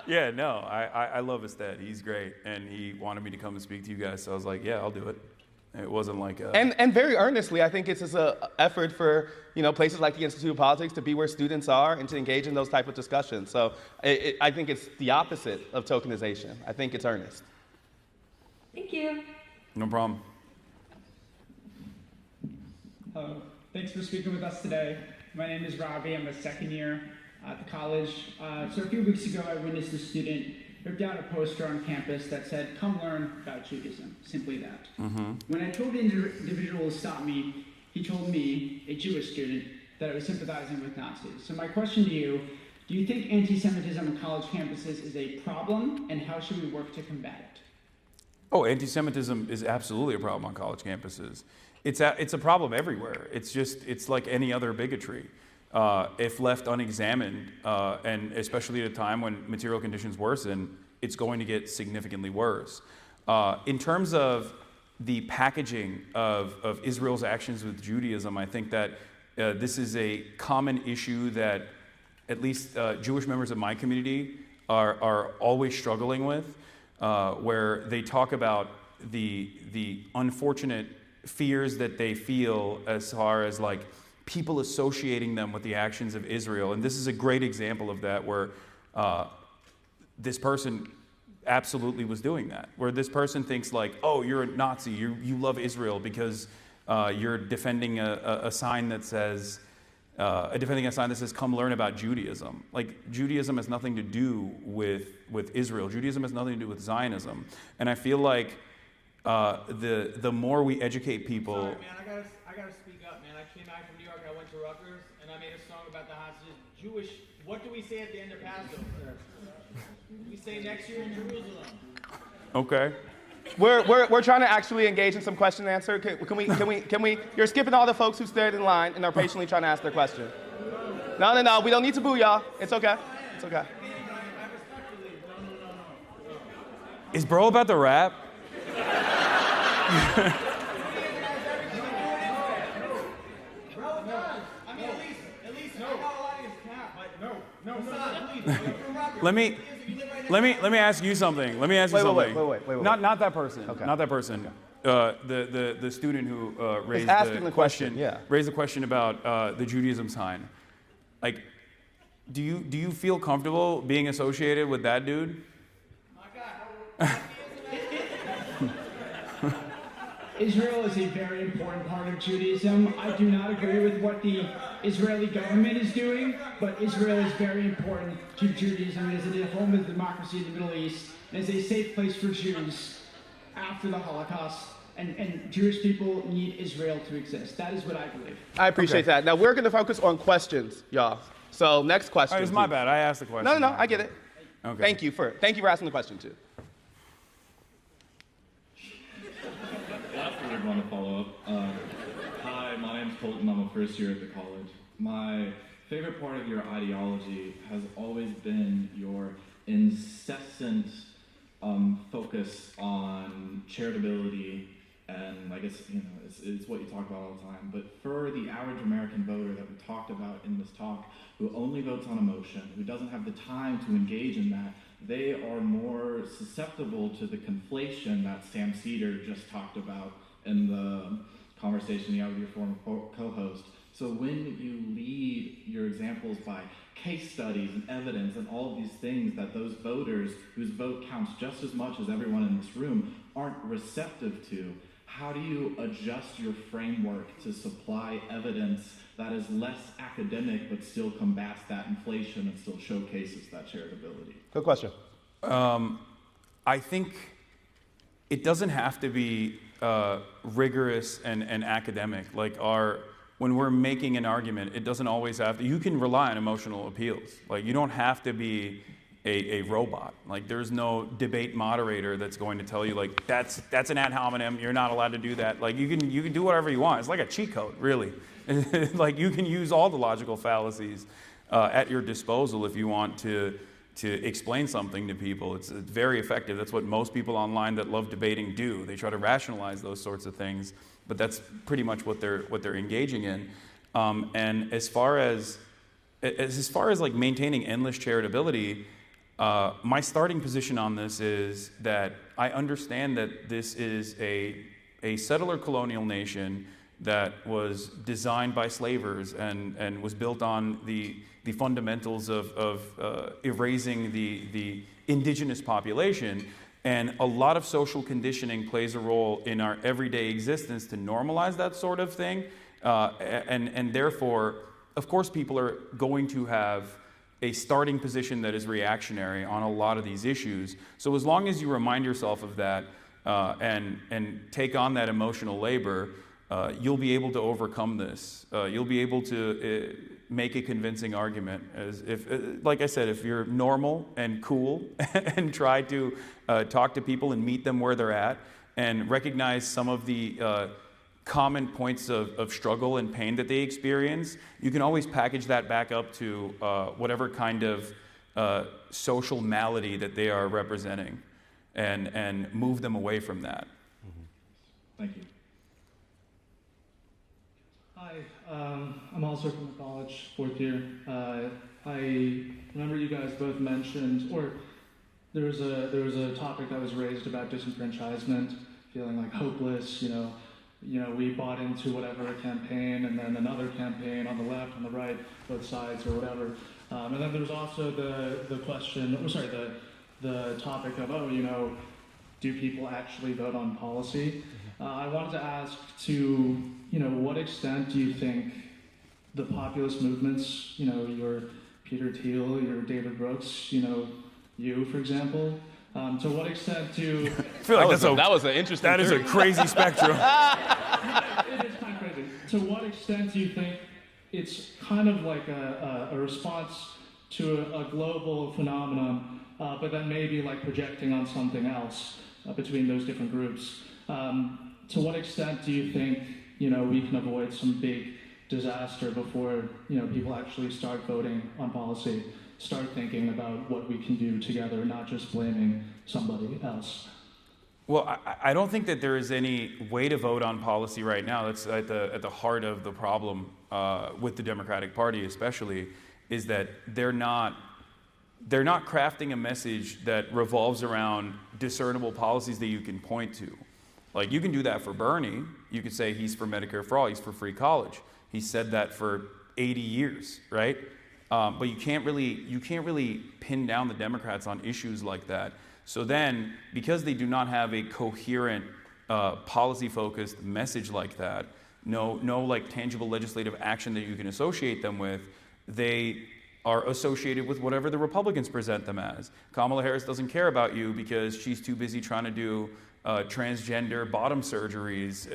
Yeah, no, I love Astead. He's great. And he wanted me to come and speak to you guys. So I was like, yeah, I'll do it. It wasn't like a... And very earnestly, I think it's just an effort for places like the Institute of Politics to be where students are and to engage in those type of discussions. So I think it's the opposite of tokenization. I think it's earnest. Thank you. No problem. Hello. Thanks for speaking with us today. My name is Robbie. I'm a second year at the college. So a few weeks ago, I witnessed a student rip down a poster on campus that said, "Come learn about Judaism," simply that. Mm-hmm. When I told the individual to stop me, he told me, a Jewish student, that I was sympathizing with Nazis. So my question to you, do you think anti-Semitism on college campuses is a problem, and how should we work to combat it? Oh, anti-Semitism is absolutely a problem on college campuses. It's a problem everywhere. It's like any other bigotry. If left unexamined, and especially at a time when material conditions worsen, it's going to get significantly worse. In terms of the packaging of Israel's actions with Judaism, I think that this is a common issue that at least Jewish members of my community are always struggling with, where they talk about the unfortunate fears that they feel as far as people associating them with the actions of Israel. And this is a great example of that, where this person absolutely was doing that, where this person thinks oh, you're a Nazi, you love Israel because you're defending a sign that says, "Come learn about Judaism." Judaism has nothing to do with Israel. Judaism has nothing to do with Zionism. And I feel like the more we educate people... Sorry, man, I gotta speak up, man. I came back from New York, I went to Rutgers, and I made a song about the hostages. Jewish, what do we say at the end of Passover? We say next year in Jerusalem. Okay. We're trying to actually engage in some question and answer. Can we? You're skipping all the folks who stayed in line and are patiently trying to ask their question. No. We don't need to boo y'all. It's okay. It's okay. Is bro about to rap? Let me Let me ask you something. Let me ask you something. Wait. Not that person. Okay. Not that person. The student who raised asking the the question, yeah. raised the question about the Judaism sign. Like, do you feel comfortable being associated with that dude? Israel is a very important part of Judaism. I do not agree with what the Israeli government is doing, but Israel is very important to Judaism as it is home of the democracy in the Middle East, and is a safe place for Jews after the Holocaust, and Jewish people need Israel to exist. That is what I believe. I appreciate that. Now we're going to focus on questions, y'all. So next question. All right, it's my bad. I asked the question. No, I get it. Okay. Thank you for asking the question too. I want to follow up. Hi, my name's Colton. I'm a first year at the college. My favorite part of your ideology has always been your incessant focus on charitability, and I guess it's what you talk about all the time. But for the average American voter that we talked about in this talk, who only votes on emotion, who doesn't have the time to engage in that, they are more susceptible to the conflation that Sam Cedar just talked about in the conversation you had with your former co-host. So when you lead your examples by case studies and evidence and all of these things that those voters whose vote counts just as much as everyone in this room aren't receptive to, how do you adjust your framework to supply evidence that is less academic but still combats that inflation and still showcases that charitability? Good question. I think it doesn't have to be rigorous and academic. Like when we're making an argument, it doesn't always have to. You can rely on emotional appeals. Like you don't have to be a robot. Like there's no debate moderator that's going to tell you like that's an ad hominem. You're not allowed to do that. Like you can do whatever you want. It's like a cheat code, really. Like you can use all the logical fallacies at your disposal if you want to explain something to people. It's very effective. That's what most people online that love debating do. They try to rationalize those sorts of things, but that's pretty much what they're engaging in. And as far as like maintaining endless charitability, my starting position on this is that I understand that this is a settler colonial nation that was designed by slavers and was built on the fundamentals of erasing the indigenous population. And a lot of social conditioning plays a role in our everyday existence to normalize that sort of thing. And therefore, of course, people are going to have a starting position that is reactionary on a lot of these issues. So as long as you remind yourself of that and take on that emotional labor, you'll be able to overcome this. You'll be able to make a convincing argument. As if, like I said, if you're normal and cool and try to talk to people and meet them where they're at and recognize some of the common points of struggle and pain that they experience, you can always package that back up to whatever kind of social malady that they are representing and move them away from that. Thank you. Hi, I'm also from the college, fourth year. I remember you guys both mentioned, or there was a topic that was raised about disenfranchisement, feeling like hopeless. You know, we bought into whatever campaign, and then another campaign on the left, on the right, both sides or whatever. And then there was also the question, the topic of, do people actually vote on policy? I wanted to ask to, what extent do you think the populist movements, your Peter Thiel, your David Brooks, you, for example, to what extent do... I feel like that was an interesting That theory. Is a crazy spectrum. It is kind of crazy. To what extent do you think it's kind of like a response to a global phenomenon, but then maybe like projecting on something else between those different groups? To what extent do you think, we can avoid some big disaster before, people actually start voting on policy, start thinking about what we can do together, not just blaming somebody else? Well, I don't think that there is any way to vote on policy right now. That's at the heart of the problem with the Democratic Party, especially, is that they're not they're not crafting a message that revolves around discernible policies that you can point to. Like, you can do that for Bernie. You could say he's for Medicare for all, he's for free college. He said that for 80 years, right? But you can't really pin down the Democrats on issues like that. So then, because they do not have a coherent, policy-focused message like that, no like tangible legislative action that you can associate them with, they are associated with whatever the Republicans present them as. Kamala Harris doesn't care about you because she's too busy trying to do transgender bottom surgeries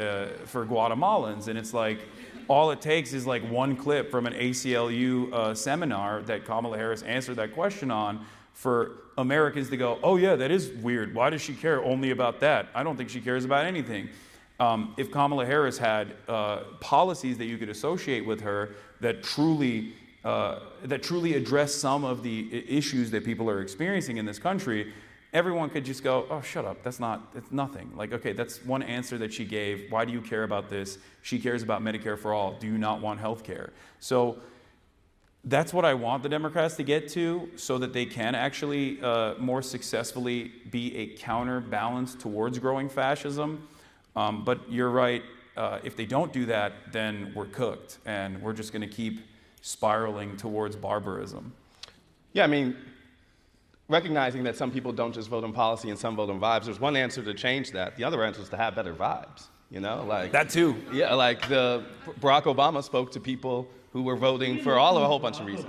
for Guatemalans. And it's like, all it takes is like one clip from an ACLU seminar that Kamala Harris answered that question on for Americans to go, oh yeah, that is weird. Why does she care only about that? I don't think she cares about anything. If Kamala Harris had policies that you could associate with her that truly address some of the issues that people are experiencing in this country, everyone could just go, oh, shut up, it's nothing. Like, okay, that's one answer that she gave. Why do you care about this? She cares about Medicare for all. Do you not want health care? So that's what I want the Democrats to get to, so that they can actually more successfully be a counterbalance towards growing fascism. But you're right, if they don't do that, then we're cooked, and we're just gonna keep spiraling towards barbarism. Yeah, I mean, recognizing that some people don't just vote on policy and some vote on vibes, there's one answer to change that. The other answer is to have better vibes, you know? Like that too. Yeah, like Barack Obama spoke to people who were voting for a whole bunch of reasons.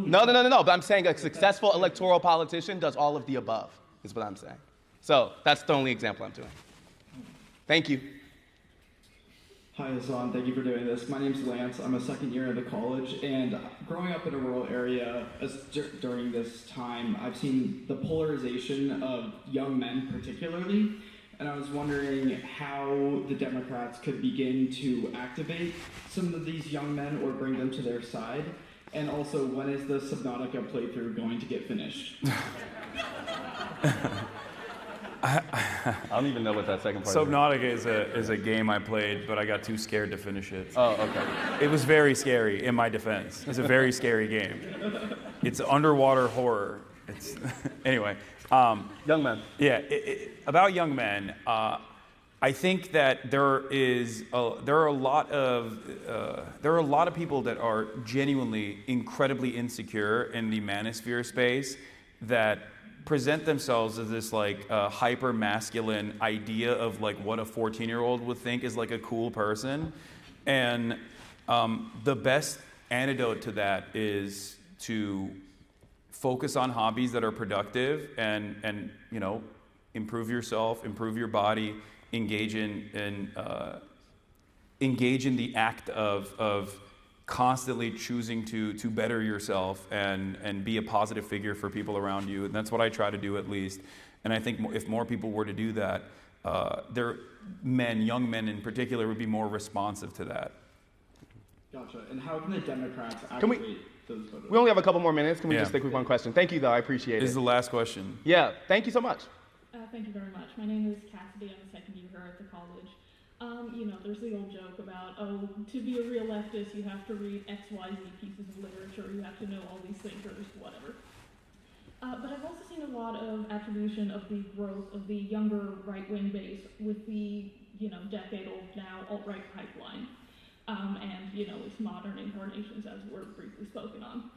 No, but I'm saying a successful electoral politician does all of the above, is what I'm saying. So that's the only example I'm doing. Thank you. Hi, Hasan. Thank you for doing this. My name's Lance. I'm a second year at the college, and growing up in a rural area during this time, I've seen the polarization of young men particularly, and I was wondering how the Democrats could begin to activate some of these young men or bring them to their side, and also when is the Subnautica playthrough going to get finished? I don't even know what that second part Subnautica is a game I played, but I got too scared to finish it. Oh, okay. It was very scary, in my defense. It's a very scary game. It's underwater horror. It's anyway. Young men. Yeah, about young men. I think that there are a lot of people that are genuinely incredibly insecure in the manosphere space that present themselves as this like hyper masculine idea of like what a 14-year-old would think is like a cool person, and the best antidote to that is to focus on hobbies that are productive and you know, improve yourself, improve your body, engage in the act of constantly choosing to better yourself and be a positive figure for people around you. And that's what I try to do, at least. And I think if more people were to do that, young men in particular, would be more responsive to that. Gotcha. And how can the Democrats activate those voters? We only have a couple more minutes. Can we just stick with one question? Thank you, though. I appreciate it. This is the last question. Yeah. Thank you so much. Thank you very much. My name is Cassidy. I'm a second year here at the college. You know, there's the old joke about, oh, to be a real leftist, you have to read XYZ pieces of literature, you have to know all these thinkers, whatever. But I've also seen a lot of attribution of the growth of the younger right-wing base with the, you know, decade-old now alt-right pipeline, and, you know, its modern incarnations, as were briefly spoken on.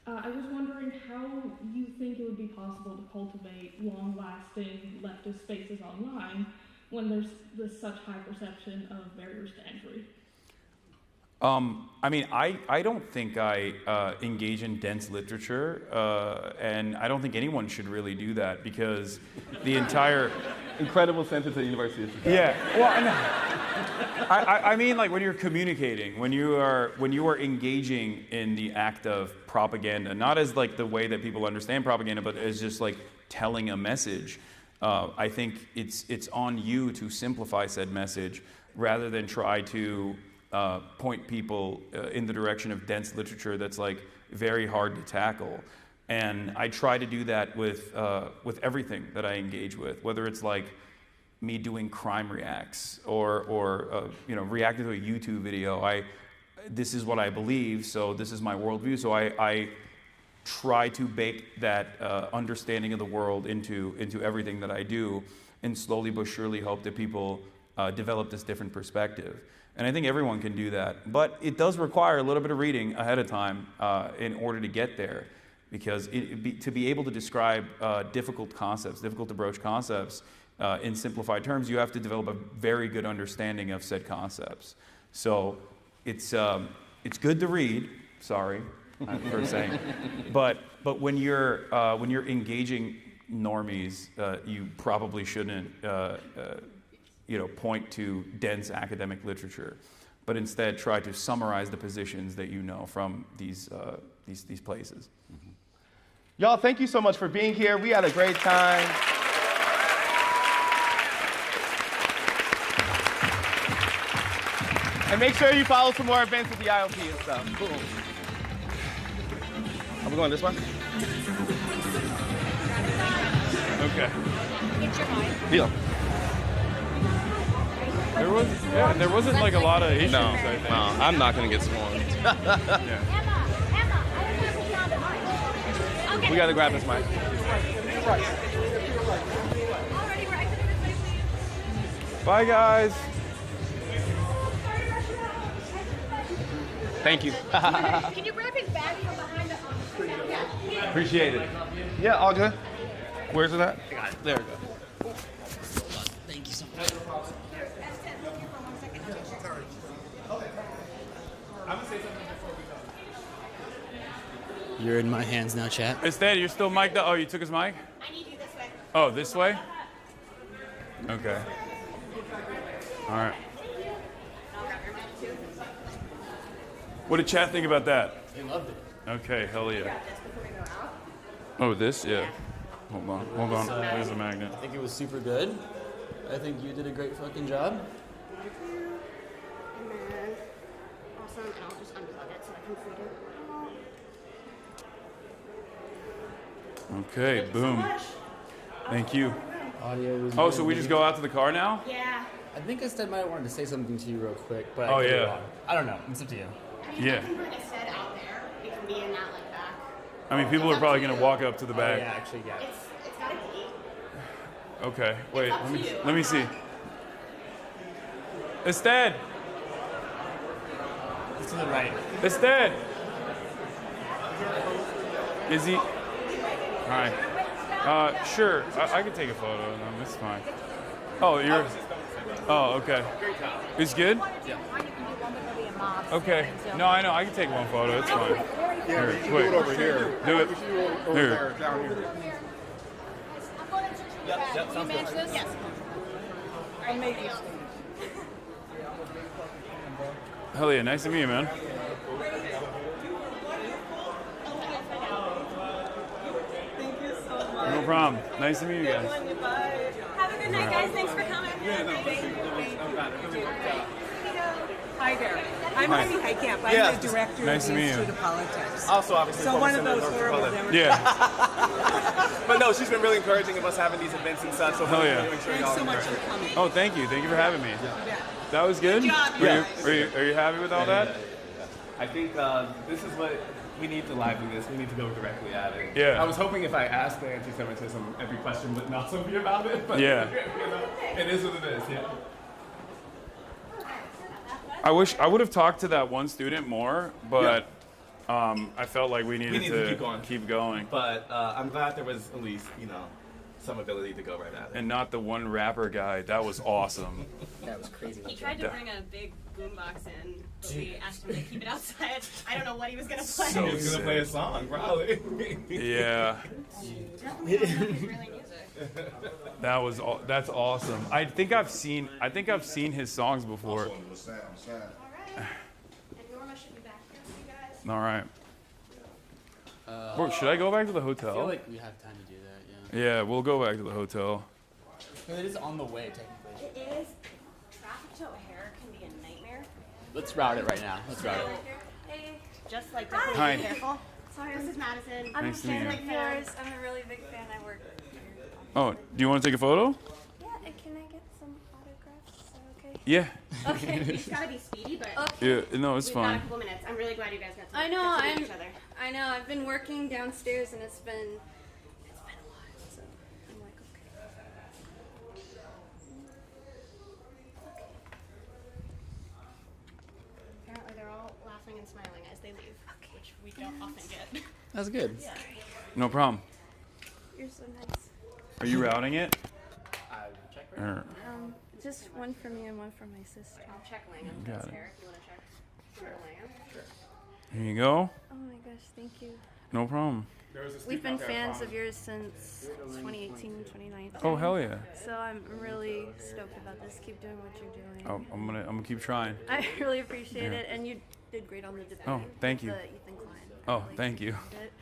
I was wondering how you think it would be possible to cultivate long-lasting leftist spaces online when there's such high perception of barriers to entry? I mean, I don't think I engage in dense literature, and I don't think anyone should really do that, because the entire... Incredible sentence at the University of Chicago. Yeah, well, I mean, like, when you're communicating, when you are engaging in the act of propaganda, not as like the way that people understand propaganda, but as just like telling a message. I think it's on you to simplify said message rather than try to point people in the direction of dense literature that's like very hard to tackle. And I try to do that with everything that I engage with, whether it's like me doing crime reacts or you know, reacting to a YouTube video. This is what I believe, so this is my worldview. So try to bake that understanding of the world into everything that I do, and slowly but surely hope that people develop this different perspective. And I think everyone can do that, but it does require a little bit of reading ahead of time in order to get there, because to be able to describe difficult concepts, difficult to broach concepts in simplified terms, you have to develop a very good understanding of said concepts. So it's good to read. Sorry for saying, but when you're engaging normies, you probably shouldn't point to dense academic literature, but instead try to summarize the positions that you know from these places. Mm-hmm. Y'all, thank you so much for being here. We had a great time. And make sure you follow some more events at the IOP and stuff. Cool. Are we going this way? Okay. Get your mind. Deal. There wasn't like a lot of issues, I think. No, I'm not going to get sworn. We got to grab this mic. Bye, guys. Thank you. Can you grab his bag from behind us? Yeah. Appreciate it. Yeah, all good. Where's it at? There we go. Thank you so much. You're in my hands now, chat. Astead, you're still mic'd up. Oh, you took his mic? I need you this way. Oh, this way? Okay. All right. What did chat think about that? They loved it. Okay, hell yeah. Oh, this? Yeah. Hold on. There's a magnet. I think it was super good. I think you did a great fucking job. And then, awesome, and I'll just unplug it so I can feed it. Okay, boom. Thank you. Audio was Oh, so we just go out to the car now? Yeah. I think Astead might have wanted to say something to you real quick, but Oh, I could be yeah. wrong. I don't know. It's up to you. Yeah. I can bring Astead out there. We can be in that like back. I mean, people are probably going to walk up to the Oh, back. yeah, actually, yeah. It's got a gate. Okay, wait, up to you. let me see. Astead! It's to the right. Astead! Is he? Hi. Sure, I can take a photo. No, it's fine. Oh, you're. Oh, okay. It's good? Yeah. Okay. No, I know. I can take one photo. It's fine. Here, wait. Do it over here. Do it. Over Here. there, down here. Yep, sounds good. Yes. I'll make you. Hell yeah, nice to meet you, man. Thank you so much. No problem. Nice to meet you guys. Bye. Have a good night, guys. Thanks for coming. Hi there. I'm Hi. Heidi Heitkamp. I'm Yeah. the director Nice of to the meet you. Institute of Politics. Also, obviously, So former one of Senator those North horrible Dakota. Democrats. But no, she's been really encouraging of us having these events and such. So Hell yeah. make sure Thanks y'all so much enjoy for it. coming. Oh, thank you. Thank you for having me. Yeah. That was good? Good job, Are you you happy with all that? I think this is what we need to lively this. We need to go directly at it. Yeah. I was hoping if I asked the anti-Semitism, every question would not so be about it. But Yeah. you know, it is what it is. Yeah. I wish I would have talked to that one student more, but I felt like we needed to keep going. But I'm glad there was at least, some ability to go right at it. And not the one rapper guy. That was awesome. That was crazy. He tried to bring a big boombox in, but we asked him to keep it outside. I don't know what he was gonna play. So he was gonna play a song, probably. Yeah. Definitely not his really music. That's awesome. I think I've seen his songs before. And Norma should be back here with you guys. All right. Bro, should I go back to the hotel? I feel like we have time to do that, Yeah, we'll go back to the hotel. yeah. It is on the way, technically. It is. Traffic to O'Hare can be a nightmare. Let's route it right now. Let's route it. Hey, just like Hi. definitely be careful. Sorry, this is Madison. I'm Nice to meet you. Big yours. I'm a really big fan. I work here. Oh, do you want to take a photo? Yeah, can I get some autographs? Is that okay? Yeah. Okay, you just gotta be speedy, but Yeah, no, it's we've fine. got a couple minutes. I'm really glad you guys got to, I know, got to meet each other. I know. I've been working downstairs and it's been a while, so I'm like, okay. Apparently they're all laughing and smiling as they leave, which we don't often get. That's good. Yeah. No problem. You're so nice. Are you routing it? Check Or- Just one for me and one for my sister. I'll check Langham. Got That's it. fair. You want to check for Langham? Sure. Here you go. Oh my gosh, thank you. No problem. We've been fans of yours since 2018, 2019. Oh, hell yeah. So I'm really stoked about this. Keep doing what you're doing. Oh, I'm gonna keep trying. I really appreciate Yeah. it, and you did great on the debate. Oh, thank you. with the Ethan Klein. I Oh, really thank you. appreciated it.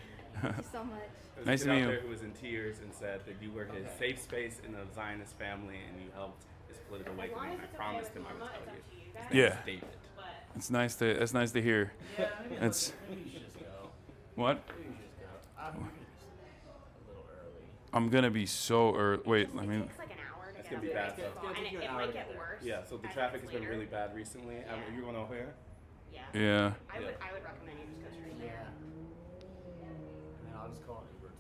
Thank you so much. There's Nice a to kid meet out you. there who was in tears and said that you were his safe space in the Zionist family and you helped his political awakening. I promised him I would tell you. His name Yeah. is David. It's nice to. It's nice to hear. Yeah, It's. Maybe you should just go. What? Maybe you should just go. I'm a little early. I'm gonna be so early. Wait, I mean. It's like an hour to It's get gonna be up bad there, though. and it might get worse. Yeah, so the as traffic it's has been later. really bad recently. You're going over here? Yeah. Yeah. I would recommend you just go straight there. And then I'll just call an Uber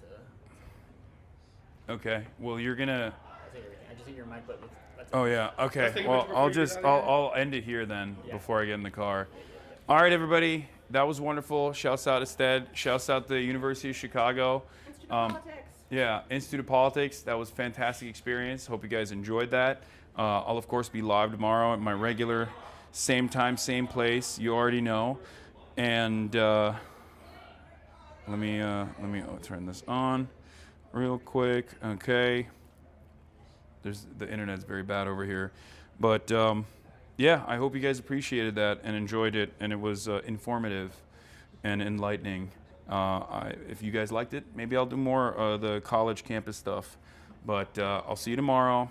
to. Okay. Well, you're gonna. I just think your mic, but that's Oh yeah. Let's Okay. take a Well, picture I'll before you just. get out of I'll end it here then before I get in the car. All right, everybody. That was wonderful. Shouts out Astead. Shouts out the University of Chicago. Institute of Politics. Yeah, Institute of Politics. That was a fantastic experience. Hope you guys enjoyed that. I'll of course be live tomorrow at my regular same time, same place. You already know. And let me turn this on real quick. Okay. The internet's very bad over here, but yeah, I hope you guys appreciated that and enjoyed it, and it was informative and enlightening. If you guys liked it, maybe I'll do more the college campus stuff. But I'll see you tomorrow.